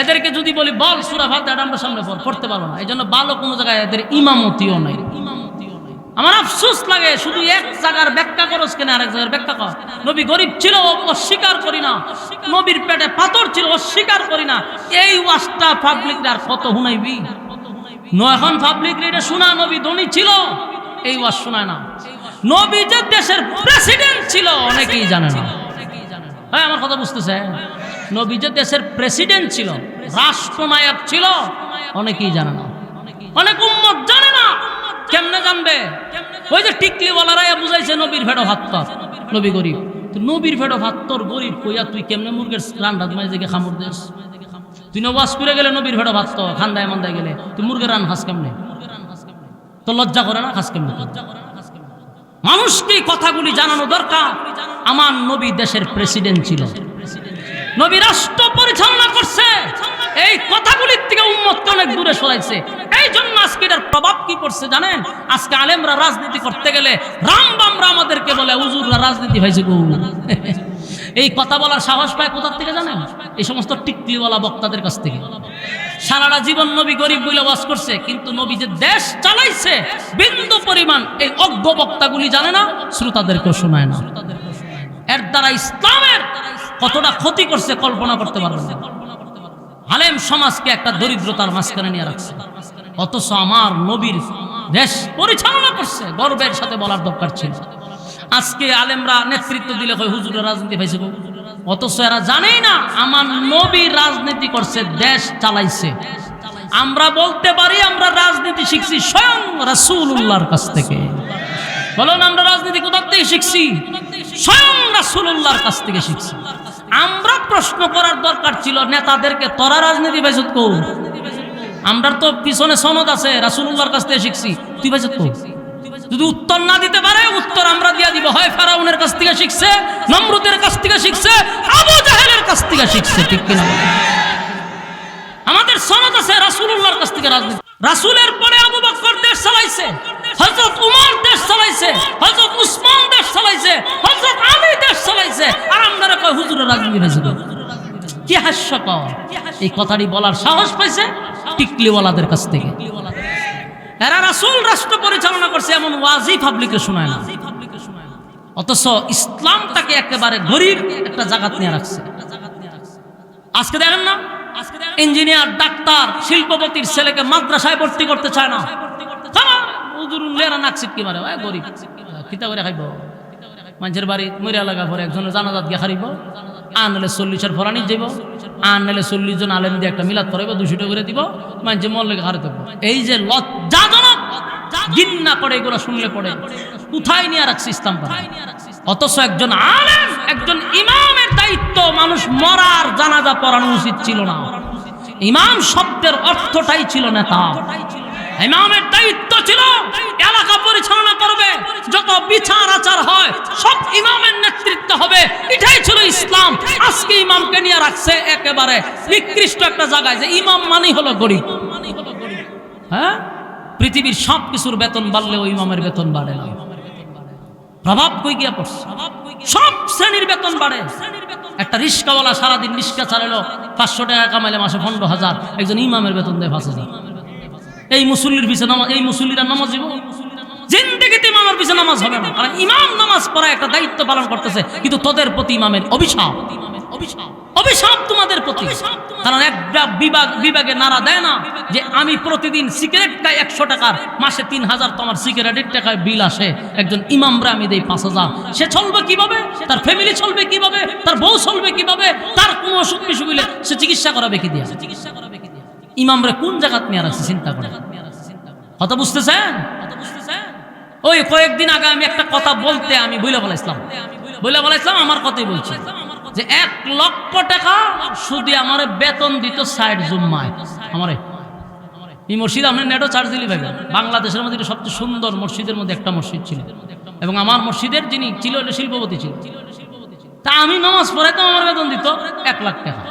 এদেরকে যদি বলি বল সূরা ফাতিহাটা আমরা সামনে পড়তে পারবো না, এই জন্য ভালো কোনো জায়গায় এদের ইমামতিও নাই। আমার আফসোস লাগে, শুধু এক জায়গার ব্যাখ্যা করস কেন আরেক জায়গার ব্যাখ্যা কর। নবী গরিব ছিল অস্বীকার করি না, নবীর পেটে পাথর ছিল অস্বীকার করি না। এই ওয়াজটা পাবলিক আর কত শুনাইবি? এখন পাবলিক এটা শোনা নবী ধনী ছিল, এই ওয়াজ শোনায় না। নবী যে দেশের প্রেসিডেন্ট ছিল অনেকেই জানে না। হ্যাঁ আমার কথা বুঝতেছে? নবী যে দেশের প্রেসিডেন্ট ছিল, রাষ্ট্রনায়ক ছিল, অনেকেই জানে না, অনেক উম্মত জানে না। কেমনে জানবে? ওই যে টিকলিওয়ালারা বুঝাইছে নবীর ভেড়ো ভাত্তর, নবী গরিব। তো নবীর ভেড়ো ভাত্তর গরিব কইয়া তুই কেমনে মুরগের রান্না তোমায় যে খামড় দেশ? তুই নওয়াজ করে গেলে নবীর ভেড়ো ভাত্ত খান্দায় মান্দায় গেলে তুই মুরগের রান খাস কেমনে? তো লজ্জা করে না? খাস কেমনে? মানুষকে কথাগুলি জানানো দরকার। আমার নবী দেশের প্রেসিডেন্ট ছিল, নবী রাষ্ট্র পরিচালনা করছে, এই কথাগুলির থেকে উম্মতকে অনেক দূরে সরাইছে। এই জন্য আজকে এটার প্রভাব কি পড়ছে জানেন? আজকে আলেমরা রাজনীতি করতে গেলে রামবামরা আমাদেরকে বলে হুজুররা রাজনীতি হয়েছে গো। এই কথা বলার সাহস পায় কোথার থেকে জানেন? এই সমস্ত টিকলিওয়ালা বক্তাদের কাছ থেকে। সারাটা জীবন নবী গরিব বলে ওয়াজ করছে, কিন্তু নবী যে দেশ চালাইছে বিন্দু পরিমাণ এই অজ্ঞ বক্তাগুলি জানে না, শ্রোতাদেরকেও শোনায় না। এর দ্বারা ইসলামের কতটা ক্ষতি করছে কল্পনা করতে পারবেন না। আলেম সমাজকে একটা দরিদ্রতার মাঝখানে নিয়ে রাখছে। অথচ আমার নবীর দেশ পরিচালনা করছে, গর্বের সাথে বলার দরকার ছিল। আজকে আলেমরা নেতৃত্ব দিলে কয় হুজুরের রাজনীতি পাইছে, অথচ এরা জানেই না আমার নবী রাজনীতি করছে, দেশ চালাইছে। আমরা বলতে পারি আমরা রাজনীতি শিখছি স্বয়ং রাসূলুল্লাহর কাছ থেকে। বলুন আমরা রাজনীতি কোথা থেকে শিখছি? স্বয়ং রাসূলুল্লাহর কাছ থেকে শিখছি। আমরা প্রশ্ন করার দরকার ছিল নেতাদেরকে, তোরা রাজনীতি পাইছত কো? আমরা তো পিছনে সনদ আছে, রাসূলুল্লাহর কাছ থেকে শিখছি, তুই পাইছত কো? যদি উত্তর না দিতে পারে উত্তর আমরা দিয়া দিব, হয় ফেরাউনের কাছ থেকে শিখছে, নমরুদের কাছ থেকে শিখছে, আবু জাহেলের কাছ থেকে শিখছে, ঠিক কিনা? আমাদের সনদ আছে রাসূলুল্লাহর কাছ থেকে রাজনীতি। রাসূলের পরে আবু বকর দেশ চালাইছে, হযরত উমর দেশ চালাইছে, হযরত উসমান দেশ চালাইছে, হযরত আলী দেশ চালাইছে, আর আমরা কই হুজুরের রাজনীতি হয়েছে। কি হাস্যকর! এই কথাটি বলার সাহস পাইছে টিকলিওয়ালাদের কাছ থেকে। এরা রাসূল রাষ্ট্র পরিচালনা করছে এমন ওয়াজি পাবলিকে শোনায় না, অথচ ইসলামটাকে একেবারে গরিব একটা জায়গাত নিয়ে রাখছে। আজকে দেখেন না, ইঞ্জিনিয়ার, ডাক্তার, শিল্পপতির ছেলেকে মাদ্রাসায় ভর্তি করতে চায় না। গরিব খিতা করে খাইব, মানুষের বাড়ি মরিয়া লাগা পরে একজনের জানাজাত গিয়া হারিব, আনলে 40-এর ফরানি যাইব, আনলে 40 জন আলেম দিয়ে একটা মিলাদ করাইব, 200 টাকা করে দিব, মানুষের মন লেগে হারে থাকবো। এই যে লজ্জাজনক, ঘৃণা করে এগুলো শুনলে পড়ে কোথায় নিয়ে রাখছে ইসলাম। অথচ একজন আলেম, একজন ইমামের দায়িত্ব মানুষ মরার জানাজা পড়ানো উচিত ছিল না। ইমাম শব্দের অর্থটাই ছিল নেতা। ইমামের দায়িত্ব ছিল এলাকা পরিচালনা করবে, যত বিচার আচার হয় সব ইমামের নেতৃত্ব হবে, এটাই ছিল ইসলাম। আজকে ইমামকে নিয়ে রাখছে একেবারে নিকৃষ্ট একটা জায়গায়, যে ইমাম মানি হলো গরিব। হ্যাঁ, পৃথিবীর সব কিছুর বেতন বাড়লেও ইমামের বেতন বাড়ে না। প্রভাব কই গিয়া পড়ছে, সব শ্রেণীর বেতন বাড়ে। একটা রিস্কাওয়ালা সারাদিন রিস্কা চালালো, 500 টাকা কামাইলে মাসে 15,000, একজন ইমামের বেতন দেয় 5,000। এই মুসল্লির পিছে নামাজ, এই মুসল্লিরা নামাজ দিব জিন্দেগিতে ইমামের পিছে নামাজ হবে না, কারণ ইমাম নামাজ পড়া একটা দায়িত্ব পালন করতেছে, কিন্তু তোদের প্রতি ইমামের অভিশাপ, অভিশাপ তোমাদের প্রতি। কারণ এক বিভাগে নারা দেয় না যে আমি প্রতিদিন সিগারেট খাই 100 টাকার, মাসে 3,000 তোমার সিগারেটের টাকায় বিল আসে, একজন ইমামরা আমি দেই 5,000। সে চলবে কিভাবে? তার ফ্যামিলি চলবে কিভাবে? তার বউ চলবে কিভাবে? তার কোনো অসুখ বিসুখ হইলে সে চিকিৎসা করাবে কি দিয়া? ইমামরা কোন জায়গাত নিয়ে রাখছে চিন্তা করে। কথা বুঝতেছেন? ওই কয়েকদিন আগে আমি একটা কথা বলতে আমি বলে বলাইছিলাম, আমার কথাই বলছি, যে 1 লক্ষ টাকা শুধু আমার বেতন দিত 60 জুম্মায়। আমারে এই মসজিদ আপনি নেটও চার্জ দিলি ভাই, বাংলাদেশের মধ্যে সবচেয়ে সুন্দর মসজিদের মধ্যে একটা মসজিদ ছিল, এবং আমার মসজিদের যিনি ছিল শিল্পপতি ছিল। তা আমি নামাজ পড়াইতাম, আমার বেতন দিত 1 লাখ টাকা।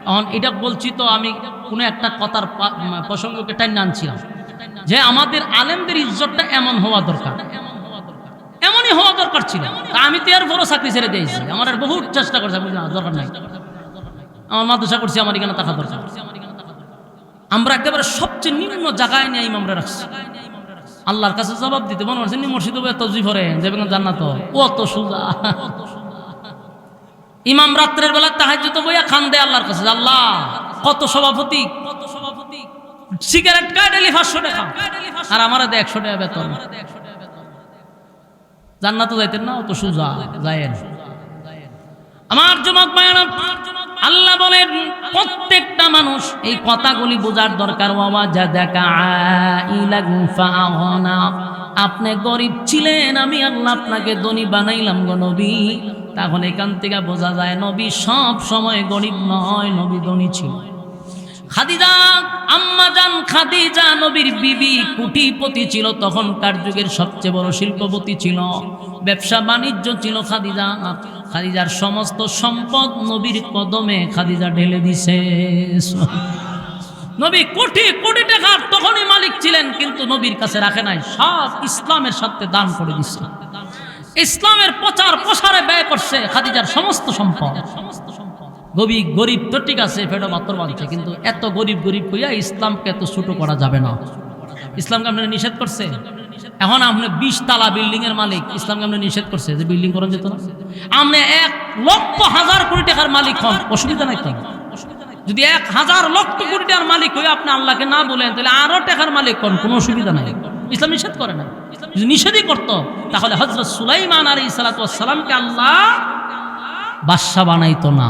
এখন এটা বলছি তো আমি কোনো একটা কথার প্রসঙ্গকে টাইনে আনছিলাম, যে আমাদের আলেমদের ইজ্জতটা এমন হওয়া দরকার, এমনই হওয়া দরকার ছিল। তা আমি তো এর বড় চাকরি ছেড়ে দিয়েছি, আমার আর বহুত চেষ্টা করছি, বুঝলি না দরকার নাই, আমার মাদ্রাসা করছি, আমার এখানে টাকা দরকার। আমরা একেবারে সবচেয়ে নিম্ন জায়গায় নিয়ে ইমামরা রাখছি, আল্লাহর কাছে জবাব দিতে মনে হচ্ছে মসজিদ তজি করে যাবে জান্নাত, ও তো সোজা। ইমাম রাত্রের বেলা তাহাজ্জুদ বইয়া খান দেয় আল্লাহর কাছে, আল্লাহ কত সভাপতি সিগারেট খায় ডেলি 500 টাকা, আর আমারে দেয় 100 টাকা বেতন, জান্নাত যাইতেন না, অত সোজা যায়েন। আমার যুবক ভাইরা, আল্লাহ বলেন প্রত্যেকটা মানুষ এই কথাগুলি বোঝার দরকার। আপনি গরিব ছিলেন, আমি আল্লাহ আপনাকে ধনী বানাইলাম গো নবী। তখন এখান থেকে বোঝা যায় নবী সব সময় গরিব নয়, নবী ধনী ছিল। খাদিজা, আম্মা জান খাদিজা নবীর বিবি, কোটিপতি ছিল, তখনকার যুগের সবচেয়ে বড় শিল্পপতি ছিল, ব্যবসা বাণিজ্য ছিল খাদিজা। খাদিজার সমস্ত সম্পদ নবীর কদমে খাদিজা ঢেলে দিছে। নবী কোটি কোটি টাকার তখনই মালিক ছিলেন, কিন্তু নবীর কাছে রাখে নাই, সব ইসলামের সাথে দান করে দিছে। ইসলামের প্রচার প্রসারে ব্যয় করছে খাদিজার সমস্ত সম্পদ। গরিব তো ঠিক আছে, ফেটো মাত্র বাঁধছে, কিন্তু এত গরিব হইয়া ইসলামকে এত ছোট করা যাবে না। ইসলামকে আপনারা নিষেধ করছে। এখন আপনি 20 তলা বিল্ডিং এর মালিক, ইসলামকে আপনি নিষেধ করছে যে বিল্ডিং করা যেত না। আপনি 1 লক্ষ হাজার কোটি টাকার মালিক হন, অসুবিধা নাই তো? যদি 1000 লক্ষ কোটি টাকার মালিক হয়ে আপনি আল্লাহকে না বলেন, তাহলে আরো টাকার মালিক কোন, কোনো অসুবিধা নাই। ইসলাম নিষেধ করে না। যদি নিষেধই করতো তাহলে হযরত সুলাইমান আলাইহিস সালাতু ওয়াস সালামকে আল্লাহ বাদশা বানাইতো না।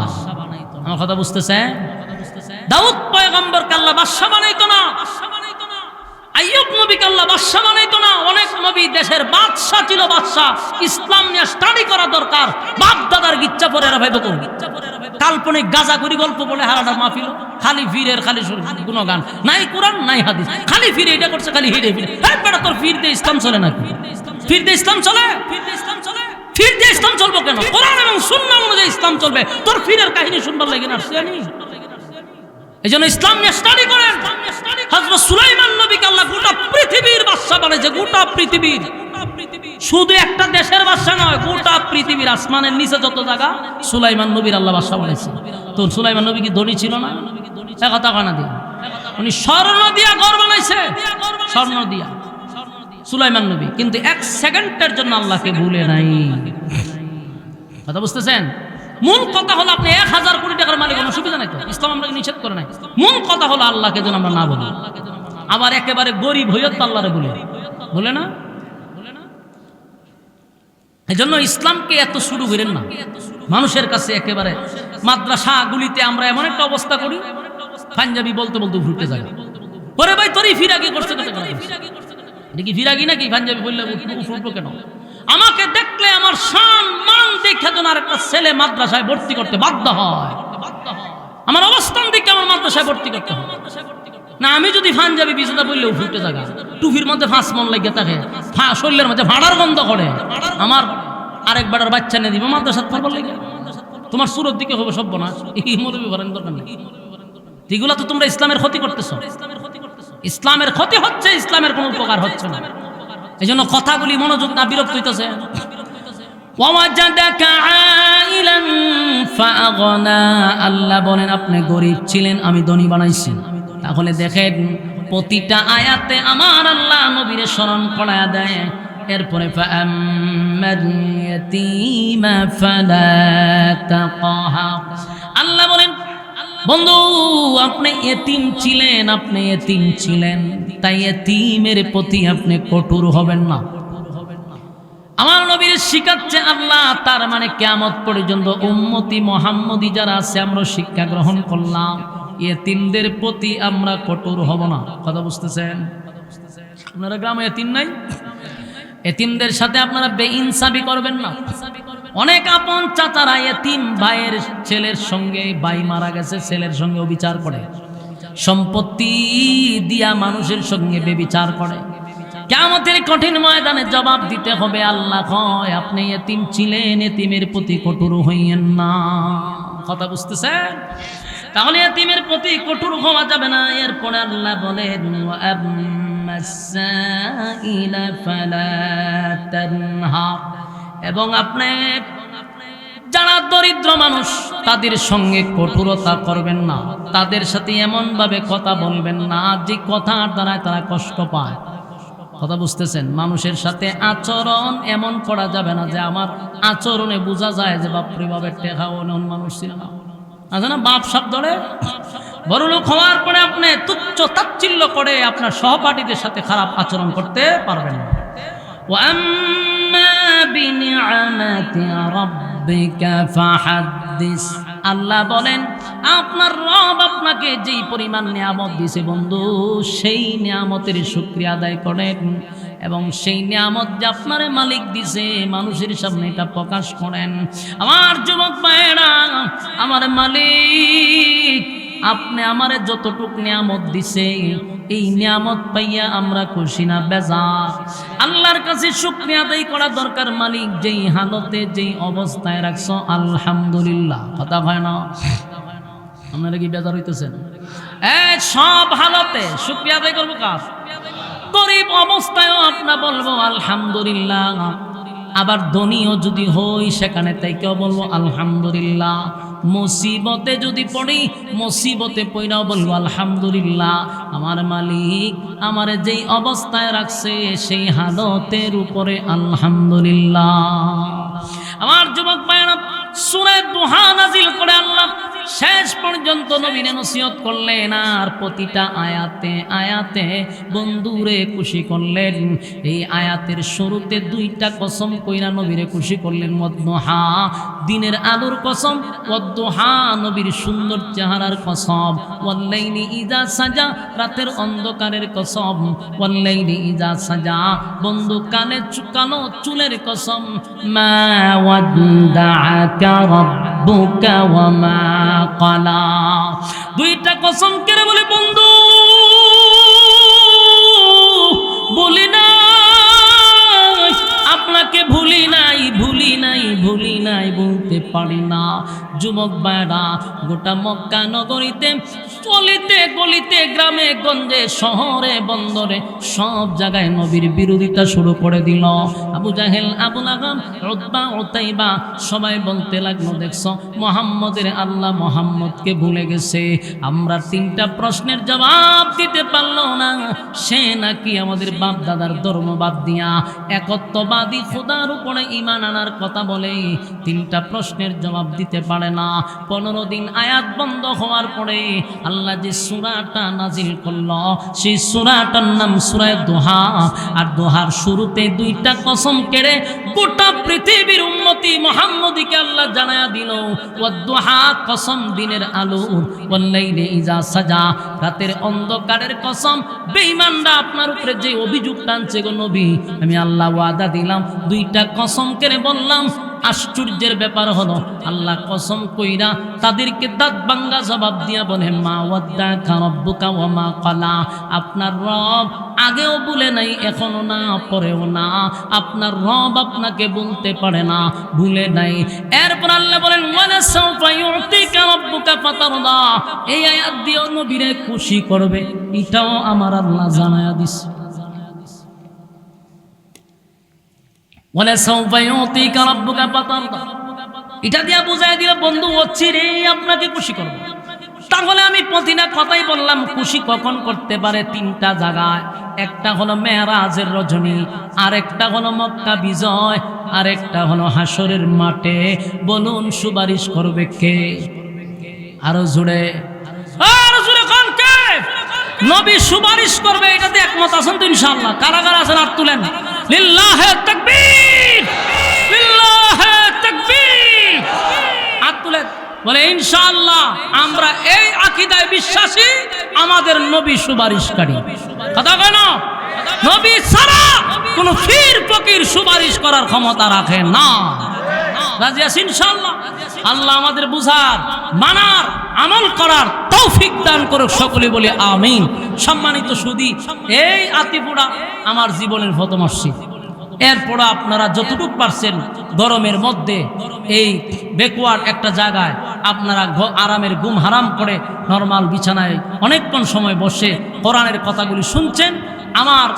আমার কথা বুঝতেছেন? দাউদ পয়গম্বরকে আল্লাহ বাদশা বানাইতো না, আইয়ুব নবীকে আল্লাহ বাদশা বানাইতো না। অনেক নবী দেশের বাদশা ছিল, বাদশা। ইসলাম নিয়ে স্টাডি করা দরকার। বাপ দাদার গিচ্ছা পরে এরা ভাইব কোন কাল্পনিক গাজা করি গল্প বলে হারাটা মাহফিল, খালি ফিরের খালি গুণগান, নাই কোরআন নাই হাদিস, খালি ফিরে এটা করছে, খালি হিরে ফিরে। এই বেটা তোর ফির দিয়ে ইসলাম চলে নাকি? ফির দিয়ে ইসলাম চলে? ফির দিয়ে ইসলাম চলবো কেন? কোরআন এবং সুন্নাহ অনুযায়ী ইসলাম চলবে। তোর ফিরের কাহিনী শুনবার লাগে না জানি। এজন্য ইসলাম নিয়ে স্টাডি করেন। হযরত সুলাইমান নবীকে আল্লাহ গোটা পৃথিবীর বাদশা বানাইছে, গোটা পৃথিবীর। শুধু একটা দেশের বাদশা নয়, গোটা পৃথিবীর আসমানের নিচে যত জায়গা সুলাইমান নবীর আল্লাহ বাদশা বানাইছে। তো সুলাইমান নবী কি ধনী ছিল না? কথা কানা দিয়ে উনি স্বর্ণ দিয়া ঘর বানাইছে, স্বর্ণ দিয়া সুলাইমান নবী। কিন্তু 1 সেকেন্ডের জন্য আল্লাহকে ভুলে নাই। কথা বুঝতেছেন? মূল কথা হলো আপনি 1000 কোটি টাকার মালিক, কোনো অসুবিধা নাই তো, ইসলাম আপনাকে নিষেধ করে নাই। মূল কথা হলো আল্লাহকে যেন আমরা না বলি। আবার একেবারে গরিব হইয়া তো আল্লাহরে বলে না। এই জন্য ইসলামকে এত শুরু করেন না মানুষের কাছে। একেবারে মাদ্রাসা গুলিতে আমরা এমন একটা অবস্থা করি, পাঞ্জাবি বলতে বলতে ঘুরতে যাই। পরে ভাই তোরই ফিরাগি করছে, এটা কি ফিরাগি নাকি? পাঞ্জাবি বললে উঠবো কেন? আমাকে দেখলে আমার শান মান দেখে যেন আর একটা ছেলে মাদ্রাসায় ভর্তি করতে বাধ্য হয়। আমার অবস্থান দেখে আমার মাদ্রাসায় ভর্তি করতে হয় না। আমি যদি পাঞ্জাবি বিছানা বললেও ফুটে জায়গা, টুপির মধ্যে 5 মন লেগে থাকে, শরীরের মধ্যে ভাড়ার গন্ধ করে, আমার আরেক বেটার বাচ্চা নিয়ে দিব মাদ্রাসাত পড়বার লেগে। তোমার সুরত দিকে হবে সব না, এই মরবি করেন দরকার নেই। এগুলা তো তোমরা ইসলামের ক্ষতি করতেছো। ইসলামের ক্ষতি হচ্ছে, ইসলামের কোনো উপকার হচ্ছে না। এই জন্য কথাগুলি মনোযোগ না, বিরক্ত হইতেছে। আল্লাহ বলেন আপনি গরিব ছিলেন, আমি ধনী বানাইছি। তাহলে দেখেন প্রতিটা আয়াতে আমার আল্লাহ নবীরে স্মরণ করায়া দেয়। এরপরে আল্লাহ বলেন বন্ধু আপনি এতিম ছিলেন, আপনি এতিম ছিলেন, তাই এতিমের প্রতি আপনি কঠোর হবেন না। আমার নবীর শিখাচ্ছে আল্লাহ। তার মানে কিয়ামত পর্যন্ত উম্মতি মুহাম্মদী যারা আছে আমরা শিক্ষা গ্রহণ করলাম, এতিমদের প্রতি আমরা কঠোর হব না। কথা বুঝতেছেন? আপনারা গ্রামে এতিম নাই? এতিমদের সাথে আপনারা বেইনসাফি করবেন না। অনেক আপন চাচারা এতিম ভাইয়ের ছেলের সঙ্গে, ভাই মারা গেছে ছেলের সঙ্গে অবিচার করে, সম্পত্তি দিয়া মানুষের সঙ্গে বেবিচার করে। কিয়ামতের কঠিন ময়দানে জবাব দিতে হবে। আল্লাহ কয় আপনি এতিম ছিলেন, এতিমের প্রতি কঠোর হইয়েন না। কথা বুঝতেছেন? তাহলে এতিমের প্রতি কঠোর হওয়া যাবে না। এরপরে আল্লাহ বলেন এবং আপনি যারা দরিদ্র মানুষ তাদের সঙ্গে কঠোরতা করবেন না, তাদের সাথে এমন ভাবে কথা বলবেন না যে কথার দ্বারা তারা কষ্ট পায়। কথা বুঝতেছেন? মানুষের সাথে আচরণ এমন করা যাবে না যে আমার আচরণে বোঝা যায় যে বাপরে বাপের টেকা অন্য মানুষ ছিল না। আছে না বাপ সাপ ধরে বড় লোক হওয়ার পরে আপনি তুচ্ছ তাচ্ছিল্য করে আপনার সহপাঠীদের সাথে খারাপ আচরণ করতে পারবেন না। ওয়াম্মা বিনিআমাতি রাব্বিকা ফাহাদ্দিস। আল্লাহ বলেন আপনার রব আপনাকে যেই পরিমাণ নিয়ামত দিয়েছে বন্ধু, সেই নিয়ামতের শুকরিয়া আদায় করেন এবং সেই নিয়ামত যে আপনার মালিক দিয়েছে মানুষের সামনে এটা প্রকাশ করেন। আমার যুবক ভাইয়েরা, আমার মালিক আপনি আমারে যতটুক নিয়ামত দিছে এই নিয়ামত পাইয়া আমরা খুশি না বেজার? আল্লাহর কাছে শুকরিয়া আদায় করা দরকার। মালিক যেই হালতে যেই অবস্থায় রাখছো আলহামদুলিল্লাহ। কথা হয় না? আপনারা কি বেজার হইতেছেন? সব হালতে শুকরিয়া আদায় করবো কার? গরিব অবস্থায়ও আপনার বলবো আলহামদুলিল্লাহ। আবার ধনীও যদি হই সেখানে তাইকেও বলবো আলহামদুলিল্লাহ। মুসিবতে যদি পড়ি মুসিবতে পড়াও বলবো আলহামদুলিল্লাহ। আমার মালিক আমার যেই অবস্থায় রাখছে সেই হালতের উপরে আলহামদুলিল্লাহ। আমার যুবক ভাইরা সূরা দুহা নাজিল করে আল্লাহ শেষ পর্যন্ত নবীনে নসিহত করলেন আর প্রতিটা আয়াতে আয়াতে বন্ধুরে খুশি করলেন। এই আয়াতের শুরুতে দুইটা কসম কইরা নবীরে খুশি করলেন। ওয়াদ্দুহা দিনের আলোর কসম, ওয়াদ্দুহা নবীর সুন্দর চেহারার কসম, ওয়াল্লাইলি ইযা সাজা রাতের অন্ধকারের কসম, ওয়াল্লাইলি ইযা সাজা বন্ধু কালো চুলের কসম। মা ওয়াদ্দাআকা রাব্বুকা ওয়া মা ক্বালা দুইটা কসম করে বলে বন্ধু বলি না আপনাকে ভুলি নাই ভুলি নাই ভুলি নাই বলতে পারি না। যুবক ভাইরা গোটা মক্কা নগরীতে চলিতে গলিতে গ্রামে গঞ্জে শহরে বন্দরে সব জায়গায় নবীর বিরোধিতা শুরু করে দিল। আবু জাহেল, আবু লাহাব, উতবা, উতাইবা সবাই বলতে লাগলো দেখছো মুহাম্মদের আল্লাহ মুহাম্মদকে ভুলে গেছে। আমরা তিনটা প্রশ্নের জবাব দিতে পারলো না, সে নাকি আমাদের বাপ দাদার ধর্ম বাদ দিয়া একত্ববাদী খোদার উপরে ঈমান আনার কথা বলে তিনটা প্রশ্নের জবাব দিতে পারে না। 15 দিন আয়াত বন্ধ হওয়ার পরে আল্লাহ যে সূরাটা নাজিল করলো সেই সূরাটার নাম সূরা দোহা। আর দোহার শুরুতে দুইটা কসম কেড়ে গোটা পৃথিবীর উম্মতি মুহাম্মদীকে আল্লাহ জানায়া দিল। ওয়াদ্দুহা কসম দিনের আলো, ওয়াল্লাইলি ইযা সাজা রাতের অন্ধকারের কসম। বেঈমানরা আপনার উপরে যে অভিযোগ টানছে গো নবী, আমি আল্লাহ ওয়াদা দিলাম দুইটা কসম কেড়ে বললাম। আশ্চর্যের ব্যাপার হলো আল্লাহ কসম কইরা তাদেরকে দাঁত ভাঙ্গা জবাব দিয়া বলে মা ওয়াদ্দাকা রাব্বুকা ওয়া মা ক্বালা আপনার রব আগেও বলে নাই, এখনো না, পরেও না। আপনার রব আপনাকে বলতে পারে না, ভুলে নাই। এরপর আল্লাহ বলেন ওয়ালা সাওফা ইউতিকা রাব্বুকা ফাতারদা এই আয়াত দিয়ে নবীরে খুশি করবে, এটাও আমার আল্লাহ জানায়া দিছে। ওয়ালা সাওফা ইউতিকা রাব্বুকা ফাতারদা এটা দিয়া বুঝাই দিল বন্ধু অচিরে আপনাকে খুশি করবে। তাহলে আমি প্রতিটা কথাই বললাম খুশি কখন করতে পারে তিনটা জায়গায়। একটা হলো মেরাজের রজনী, আরেকটা হলো মক্কা বিজয়, আরেকটা হলো হাসরের মাঠে। বলুন সুপারিশ করবে কে? আরো জোরে কোন কে? নবী সুপারিশ করবে, এটাতে একমত আছেন তো ইনশাআল্লাহ? কারা কারা আছেন হাত তুলেন। লিল্লাহে তাকবীর, লিল্লাহে তাকবীর। হাত তুলেন, বলে ইনশাআল্লাহ আমরা এই আকীদায় বিশ্বাসী, আমাদের নবী সুপারিশকারী। কথা কেন? নবী ছাড়া কোন ফির ফকির সুপারিশ করার ক্ষমতা রাখে না। রাজি আছি ইনশাআল্লাহ? আল্লাহ আমাদের বুঝার, মানার, আমল করার তৌফিক দান করুক, সকলে বলে আমিন। সম্মানিত সুধী, এই আতিপুরা আমার জীবনের প্রথম মসজিদ। এরপর আপনারা যতটুকু পারছেন গরমের মধ্যে এই বেকওয়ার্ড একটা জায়গায় আপনারা আরামের ঘুম হারাম করে নরমাল বিছানায় অনেকক্ষণ সময় বসে কোরআনের কথাগুলি শুনছেন। আমার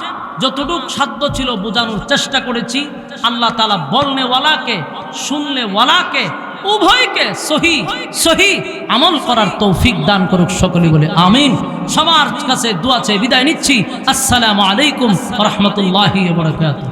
যতটুকু সাধ্য ছিল বোঝানোর চেষ্টা করেছি। আল্লাহ তাআলা বলনেওয়ালাকে শুননেওয়ালাকে উভয়কে সহি আমল করার তৌফিক দান করুক, সকলে বলে আমিন। সবার কাছে দোয়া চেয়ে বিদায় নিচ্ছি। আসসালামু আলাইকুম ওয়া রাহমাতুল্লাহি ওয়া বারাকাতুহু।